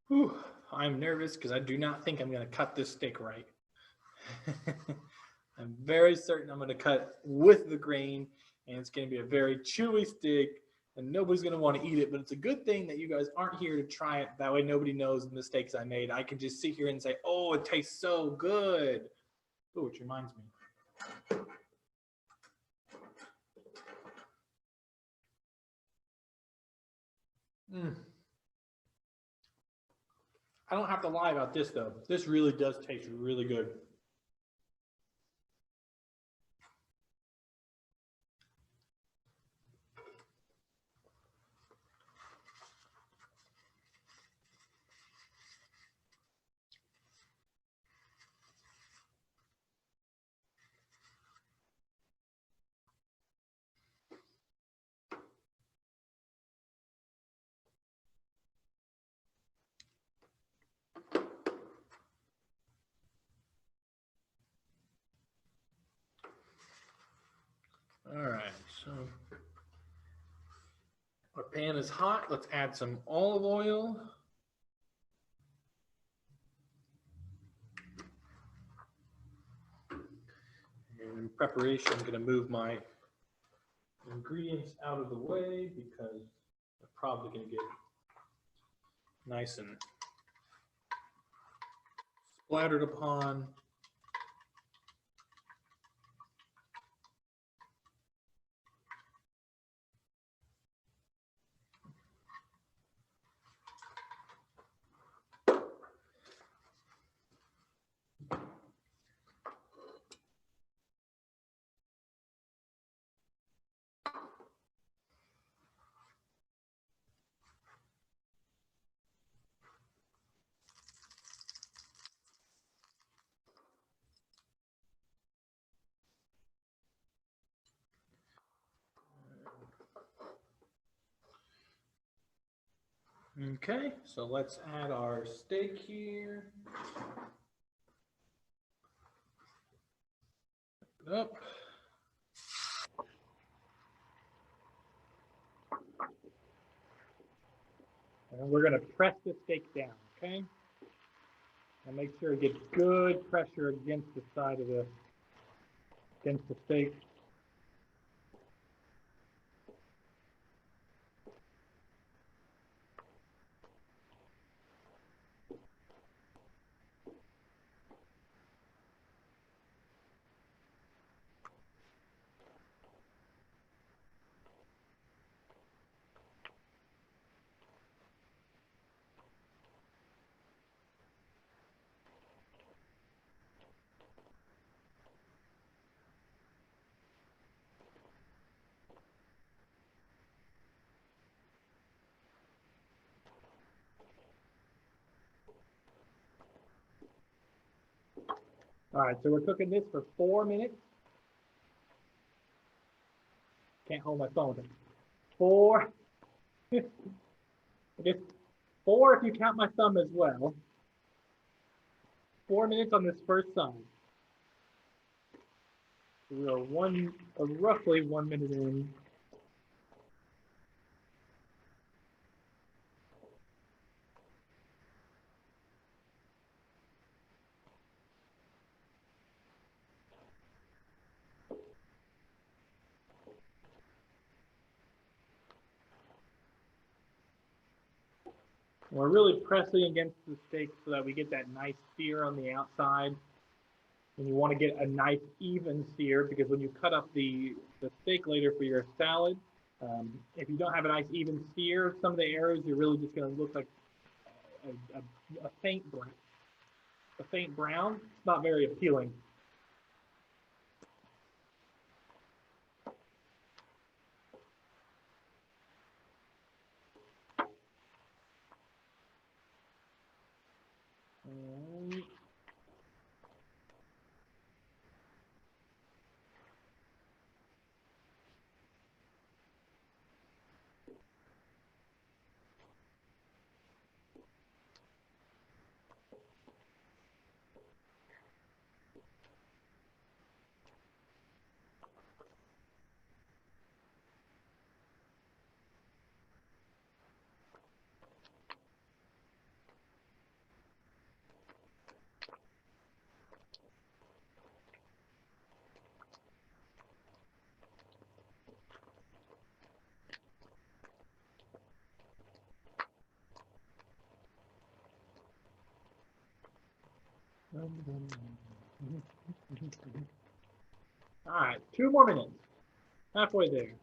Whew, I'm nervous because I do not think I'm going to cut this steak right. I'm very certain I'm going to cut with the grain, and it's going to be a very chewy steak, and nobody's going to want to eat it. But it's a good thing that you guys aren't here to try it. That way nobody knows the mistakes I made. I can just sit here and say, oh, it tastes so good. Oh, which reminds me. I don't have to lie about this though. This really does taste really good. All right, so our pan is hot. Let's add some olive oil. And in preparation, I'm going to move my ingredients out of the way because they're probably going to get nice and splattered upon. Okay, so let's add our steak here. Pick it up. And we're going to press the steak down, okay? And make sure it gets good pressure against the side of against the steak. All right, so we're cooking this for 4 minutes. Can't hold my phone with it. 4. I guess 4 if you count my thumb as well. 4 minutes on this first side. We are roughly 1 minute in. We're really pressing against the steak so that we get that nice sear on the outside. And you want to get a nice even sear because when you cut up the steak later for your salad, if you don't have a nice even sear, some of the areas you're really just going to look like a faint brown. A faint brown. It's not very appealing. All right, 2 more minutes. Halfway there.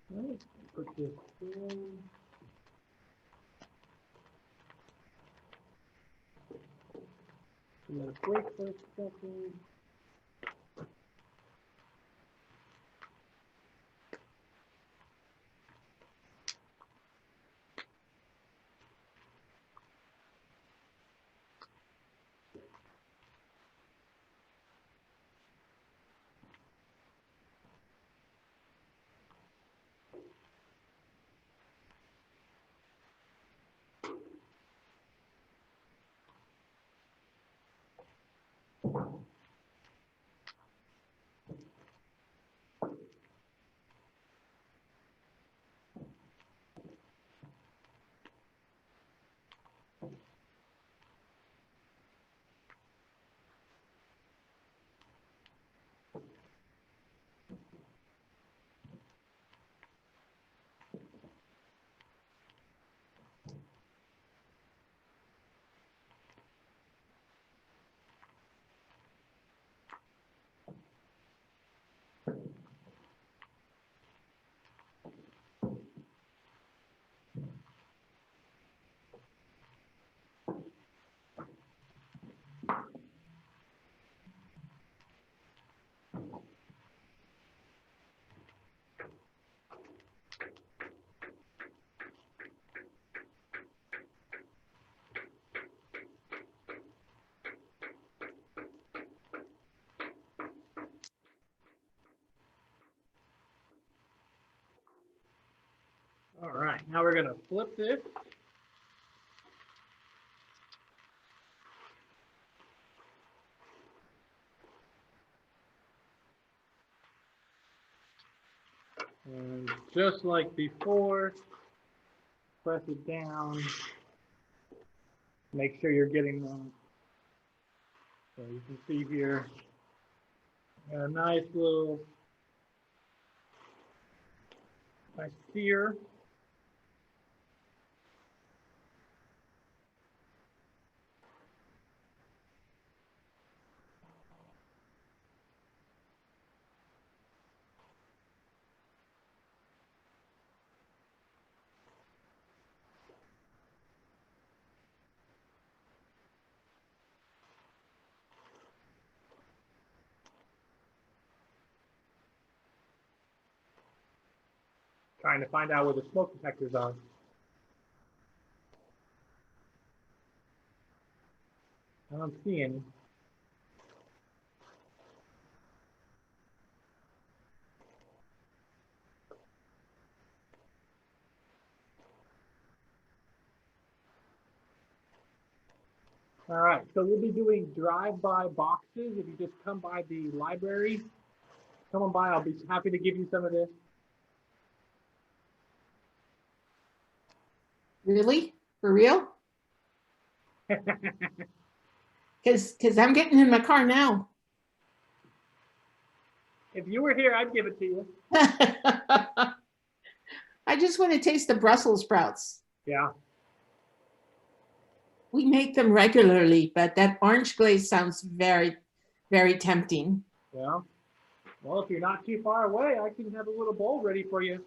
Let's put this in. Let it break for a second. All right, now we're gonna flip this. And just like before, press it down. Make sure you're getting them. So you can see here, a nice little sear. Trying to find out where the smoke detectors are. I don't see any. All right, so we'll be doing drive-by boxes. If you just come by the library, come on by. I'll be happy to give you some of this. Really? For real? Because I'm getting in my car now. If you were here, I'd give it to you. I just want to taste the Brussels sprouts. Yeah. We make them regularly, but that orange glaze sounds very, very tempting. Yeah. Well, if you're not too far away, I can have a little bowl ready for you.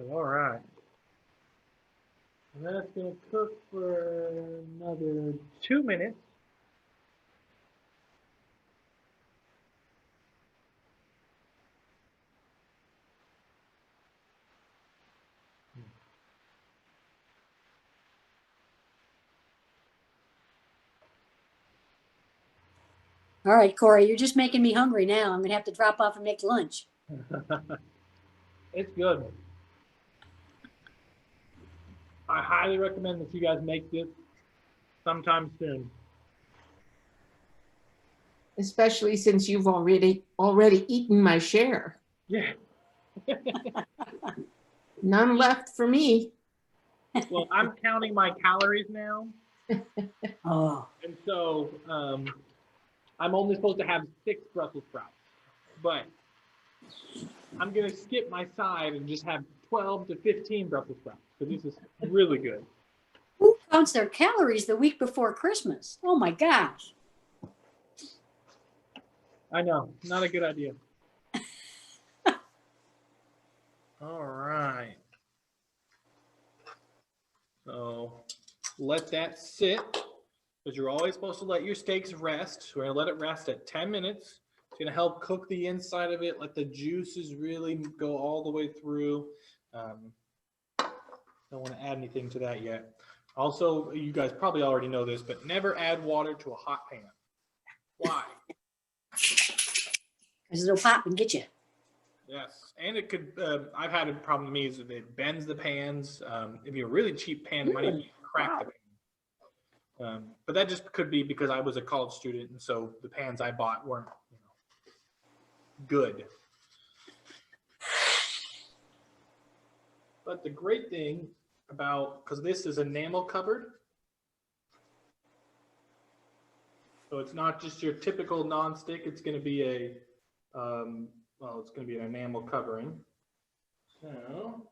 All right. And that's going to cook for another 2 minutes. All right, Corey, you're just making me hungry now. I'm gonna have to drop off and make lunch. It's good. I highly recommend that you guys make this sometime soon. Especially since you've already eaten my share. Yeah. None left for me. Well, I'm counting my calories now. Oh, And so I'm only supposed to have 6 Brussels sprouts. But I'm going to skip my side and just have 12 to 15 Brussels sprouts. So this is really good. who counts their calories the week before Christmas? Oh my gosh. I know, not a good idea. All right. So let that sit, because you're always supposed to let your steaks rest. So we're gonna let it rest at 10 minutes. It's gonna help cook the inside of it, let the juices really go all the way through. Don't want to add anything to that yet. Also, you guys probably already know this, but never add water to a hot pan. Why? Because it'll pop and get you. Yes, and it could. I've had a problem with me is that it bends the pans. If you're a really cheap pan, it might even crack the pan. But that just could be because I was a college student, and so the pans I bought weren't, good. But the great thing about, because this is enamel covered, so it's not just your typical non-stick, it's going to be a, well, it's going to be an enamel covering. So,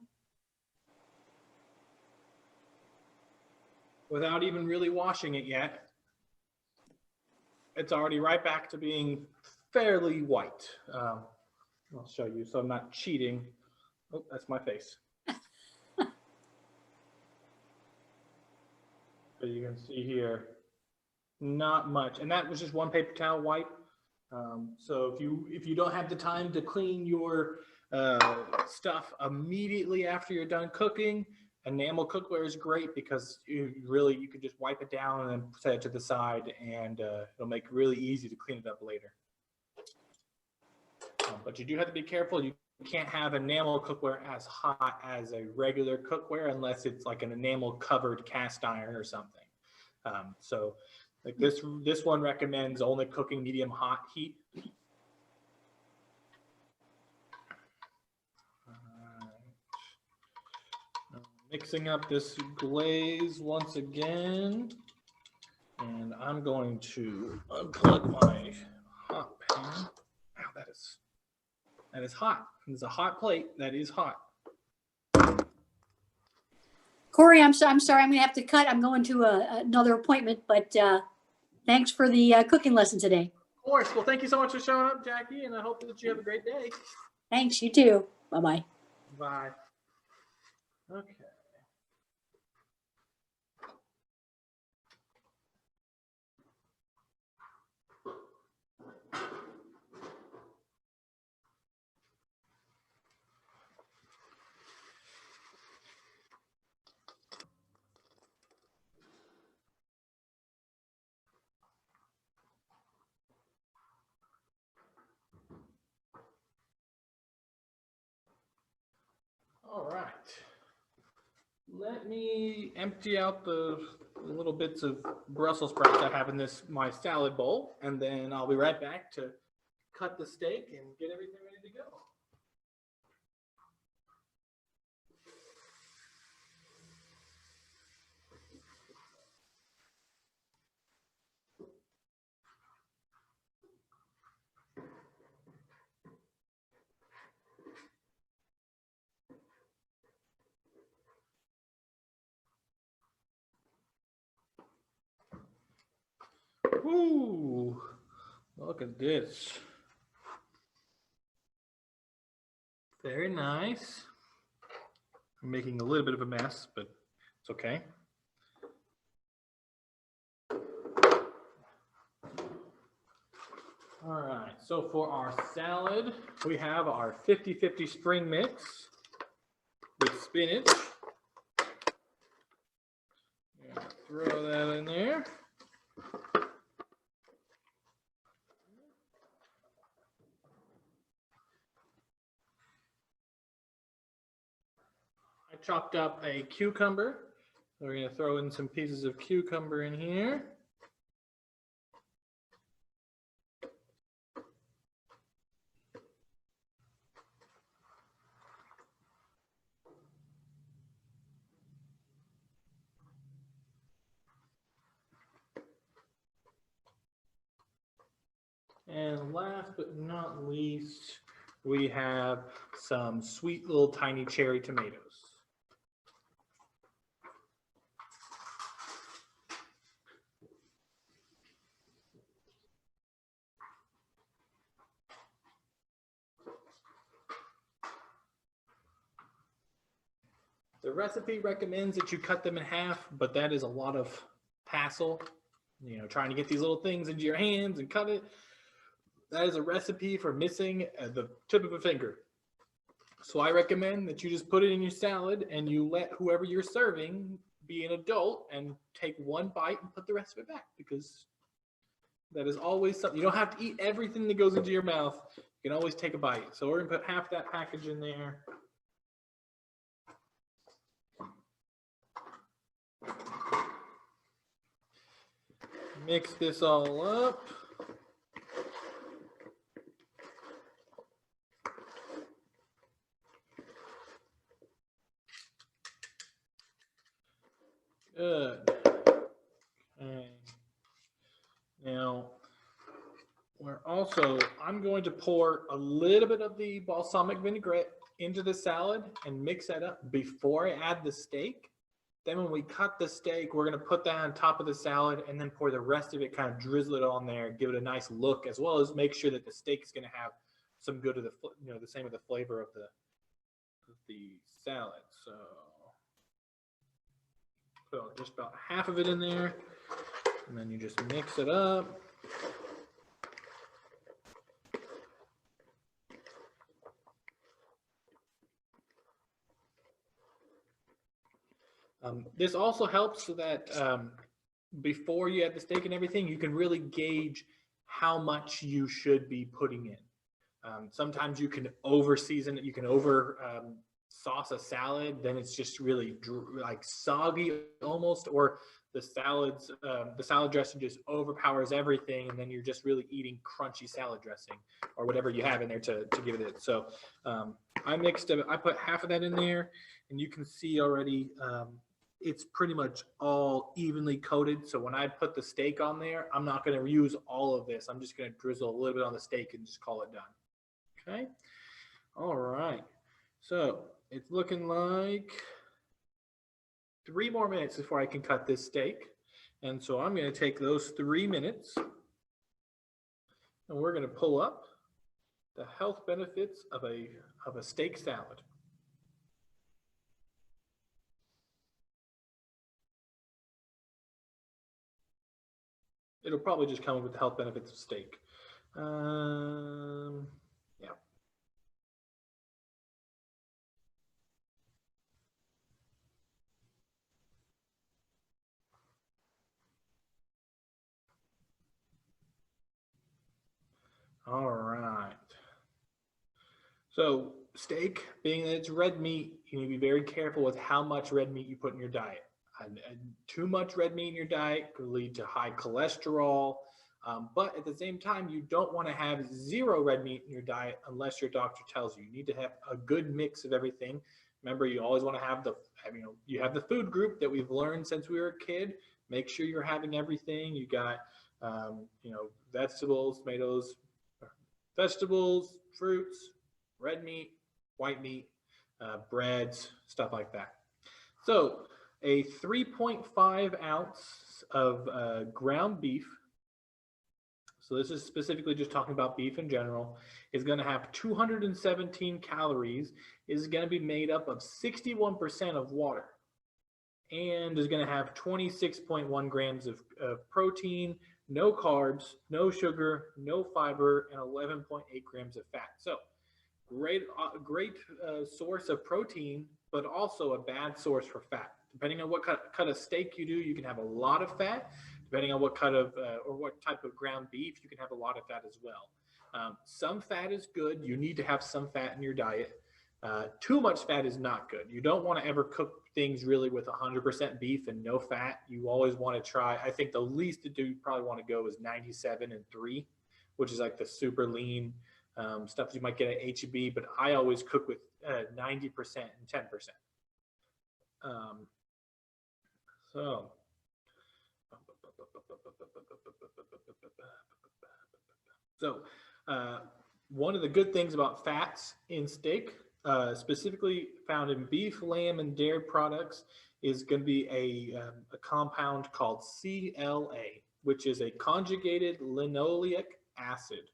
without even really washing it yet, it's already right back to being fairly white. I'll show you so I'm not cheating. Oh, that's my face. So you can see here, not much. And that was just one paper towel wipe. So if you don't have the time to clean your stuff immediately after you're done cooking, enamel cookware is great because you can just wipe it down and then set it to the side, and it'll make it really easy to clean it up later. But you do have to be careful. You can't have enamel cookware as hot as a regular cookware unless it's like an enamel covered cast iron or something. So like this one recommends only cooking medium hot heat. Mixing up this glaze once again, and I'm going to unplug my hot pan. Wow, that is hot. It's a hot plate. That is hot. Corey, I'm sorry, I'm gonna have to cut. I'm going to another appointment, but thanks for the cooking lesson today. Of course. Well, thank you so much for showing up, Jackie, and I hope that you have a great day. Thanks, you too. Bye-bye. Bye. Okay. All right. Let me empty out the little bits of Brussels sprouts I have in my salad bowl, and then I'll be right back to cut the steak and get everything ready to go. Ooh, look at this. Very nice. I'm making a little bit of a mess, but it's okay. All right, so for our salad, we have our 50-50 spring mix with spinach. Throw that in there. I chopped up a cucumber. We're going to throw in some pieces of cucumber in here. And last but not least, we have some sweet little tiny cherry tomatoes. The recipe recommends that you cut them in half, but that is a lot of hassle. You know, trying to get these little things into your hands and cut it. That is a recipe for missing the tip of a finger. So I recommend that you just put it in your salad and you let whoever you're serving be an adult and take one bite and put the rest of it back, because that is always something. You don't have to eat everything that goes into your mouth. You can always take a bite. So we're going to put half that package in there. Mix this all up. Good. Okay. Now, I'm going to pour a little bit of the balsamic vinaigrette into the salad and mix that up before I add the steak. Then when we cut the steak, we're going to put that on top of the salad and then pour the rest of it, kind of drizzle it on there, give it a nice look, as well as make sure that the steak is going to have some good of the, the same of the flavor of the salad. So put just about half of it in there, and then you just mix it up. This also helps so that before you add the steak and everything, you can really gauge how much you should be putting in. Sometimes you can over season it, you can over sauce a salad, then it's just really like soggy almost, or the salad dressing just overpowers everything, and then you're just really eating crunchy salad dressing or whatever you have in there to give it. So I put half of that in there, and you can see already it's pretty much all evenly coated. So when I put the steak on there, I'm not going to use all of this. I'm just going to drizzle a little bit on the steak and just call it done. Okay. All right. So it's looking like 3 more minutes before I can cut this steak. And so I'm going to take those 3 minutes and we're going to pull up the health benefits of a steak salad. It'll probably just come with the health benefits of steak. Yeah. All right. So steak, being that it's red meat, you need to be very careful with how much red meat you put in your diet. And too much red meat in your diet could lead to high cholesterol. But at the same time, you don't want to have 0 red meat in your diet unless your doctor tells you. You need to have a good mix of everything. Remember, you always want to have you have the food group that we've learned since we were a kid. Make sure you're having everything. You got, vegetables, tomatoes, vegetables, fruits, red meat, white meat, breads, stuff like that. So a 3.5 ounce of ground beef, so this is specifically just talking about beef in general, is going to have 217 calories, is going to be made up of 61% of water, and is going to have 26.1 grams of protein, no carbs, no sugar, no fiber, and 11.8 grams of fat. So great source of protein, but also a bad source for fat. Depending on what cut of steak you do, you can have a lot of fat. Depending on what cut of or what type of ground beef, you can have a lot of fat as well. Some fat is good. You need to have some fat in your diet. Too much fat is not good. You don't want to ever cook things really with 100% beef and no fat. You always want to try, I think the least that you probably want to go is 97.3, which is like the super lean stuff you might get at H-E-B, but I always cook with 90% and 10%. One of the good things about fats in steak, specifically found in beef, lamb, and dairy products, is going to be a compound called CLA, which is a conjugated linoleic acid.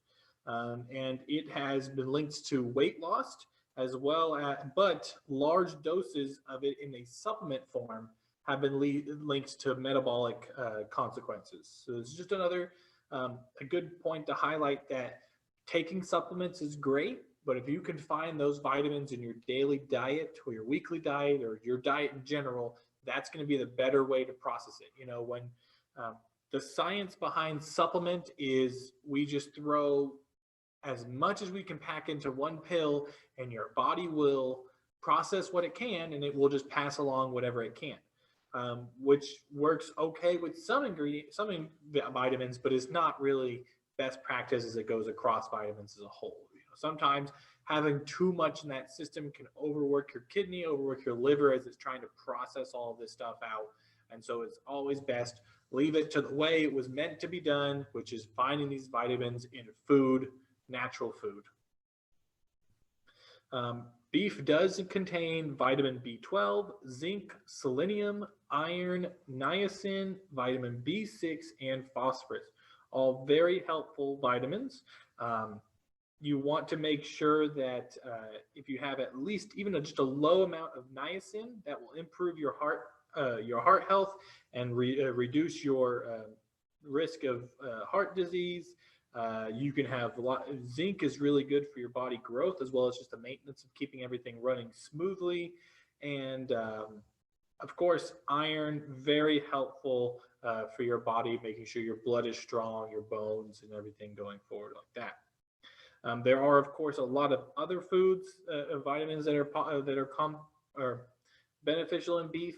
And it has been linked to weight loss as well as, but large doses of it in a supplement form have been linked to metabolic consequences. So it's just another a good point to highlight that taking supplements is great, but if you can find those vitamins in your daily diet or your weekly diet or your diet in general, that's going to be the better way to process it. You know, when the science behind supplement is we just throw as much as we can pack into one pill, and your body will process what it can, and it will just pass along whatever it can, which works okay with some ingredients, some vitamins, but is not really best practice as it goes across vitamins as a whole. You know, sometimes having too much in that system can overwork your kidney, overwork your liver as it's trying to process all of this stuff out. And so it's always best leave it to the way it was meant to be done, which is finding these vitamins in food, natural food. Beef does contain vitamin B12, zinc, selenium, iron, niacin, vitamin B6, and phosphorus. All very helpful vitamins. You want to make sure that if you have at least even just a low amount of niacin, that will improve your heart health and reduce your risk of heart disease. You can have zinc is really good for your body growth, as well as just the maintenance of keeping everything running smoothly. And of course, iron, very helpful for your body, making sure your blood is strong, your bones and everything going forward like that. There are, of course, a lot of other foods, vitamins that are beneficial in beef.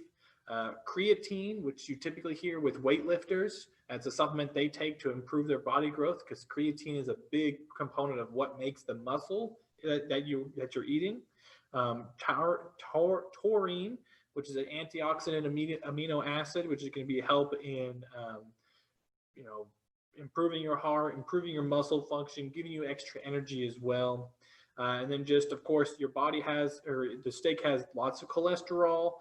Creatine, which you typically hear with weightlifters, as a supplement they take to improve their body growth, because creatine is a big component of what makes the muscle that you're eating. Taurine, which is an antioxidant amino acid, which is going to be help in improving your heart, improving your muscle function, giving you extra energy as well. And then just, of course, your body the steak has lots of cholesterol.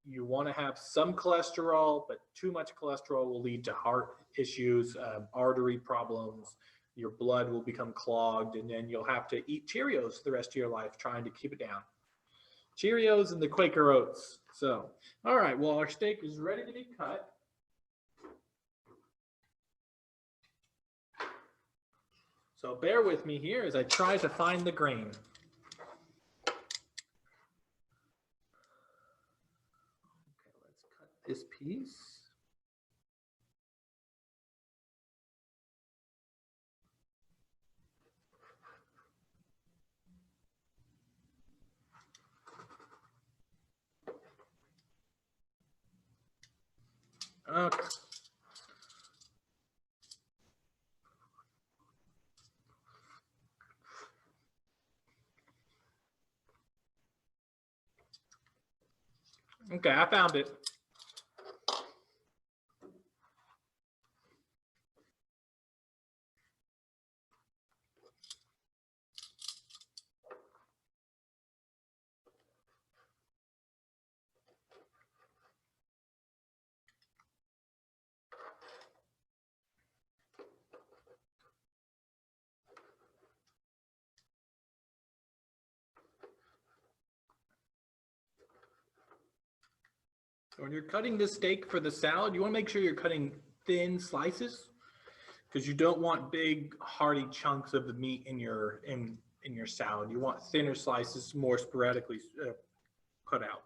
You want to have some cholesterol, but too much cholesterol will lead to heart issues, artery problems. Your blood will become clogged, and then you'll have to eat Cheerios the rest of your life trying to keep it down. Cheerios and the Quaker Oats. So, all right, well, our steak is ready to be cut. So bear with me here as I try to find the grain. Okay, let's cut this piece. Okay. Okay, I found it. When you're cutting this steak for the salad, you want to make sure you're cutting thin slices, because you don't want big hearty chunks of the meat in your salad. You want thinner slices, more sporadically cut out.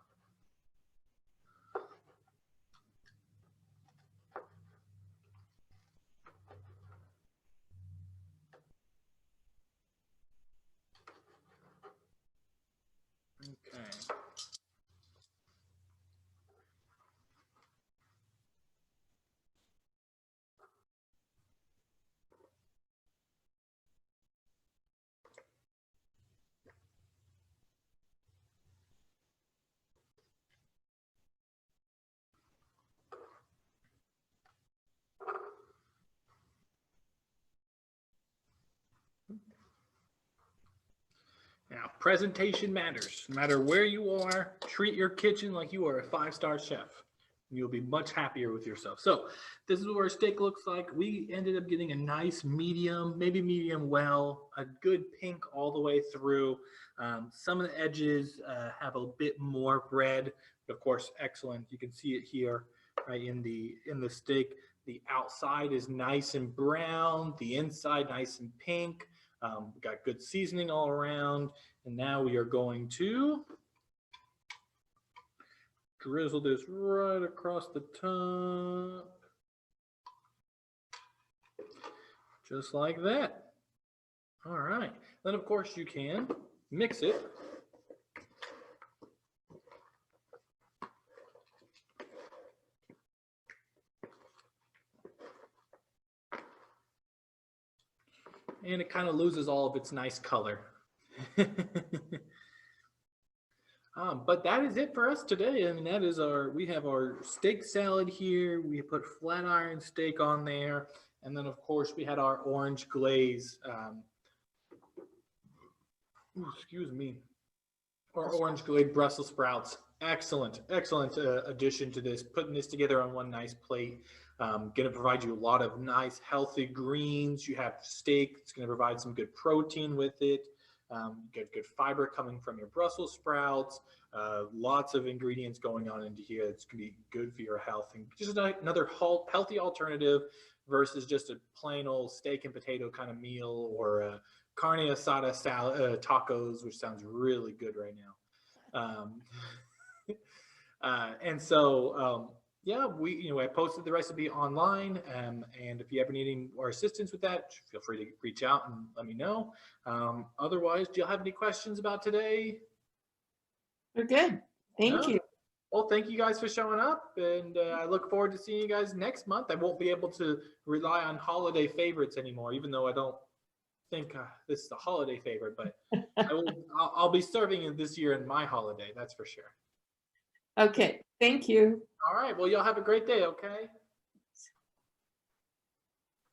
Okay. Now, presentation matters. No matter where you are, treat your kitchen like you are a 5-star chef. You'll be much happier with yourself. So this is what our steak looks like. We ended up getting a nice medium, maybe medium well, a good pink all the way through. Some of the edges have a bit more red, but of course, excellent. You can see it here, right in the steak. The outside is nice and brown, the inside nice and pink. We got good seasoning all around, and now we are going to drizzle this right across the top, just like that. All right, then of course you can mix it. And it kind of loses all of its nice color. But that is it for us today. I mean, that is we have our steak salad here. We put flat iron steak on there. And then, of course, we had our orange glaze. Excuse me. Our orange glaze Brussels sprouts. Excellent, excellent addition to this. Putting this together on one nice plate. Going to provide you a lot of nice, healthy greens. You have steak. It's going to provide some good protein with it. Get good fiber coming from your Brussels sprouts. Lots of ingredients going on into here. It's going to be good for your health. And just another healthy alternative versus just a plain old steak and potato kind of meal, or a carne asada salad, tacos, which sounds really good right now. And so, yeah, I posted the recipe online, and if you ever need any more assistance with that, feel free to reach out and let me know. Otherwise, do you have any questions about today? We're good. Thank No? you. Well, thank you guys for showing up, and I look forward to seeing you guys next month. I won't be able to rely on holiday favorites anymore, even though I don't think this is a holiday favorite, but I'll be serving it this year in my holiday, that's for sure. Okay. Thank you. All right, well, y'all have a great day, okay?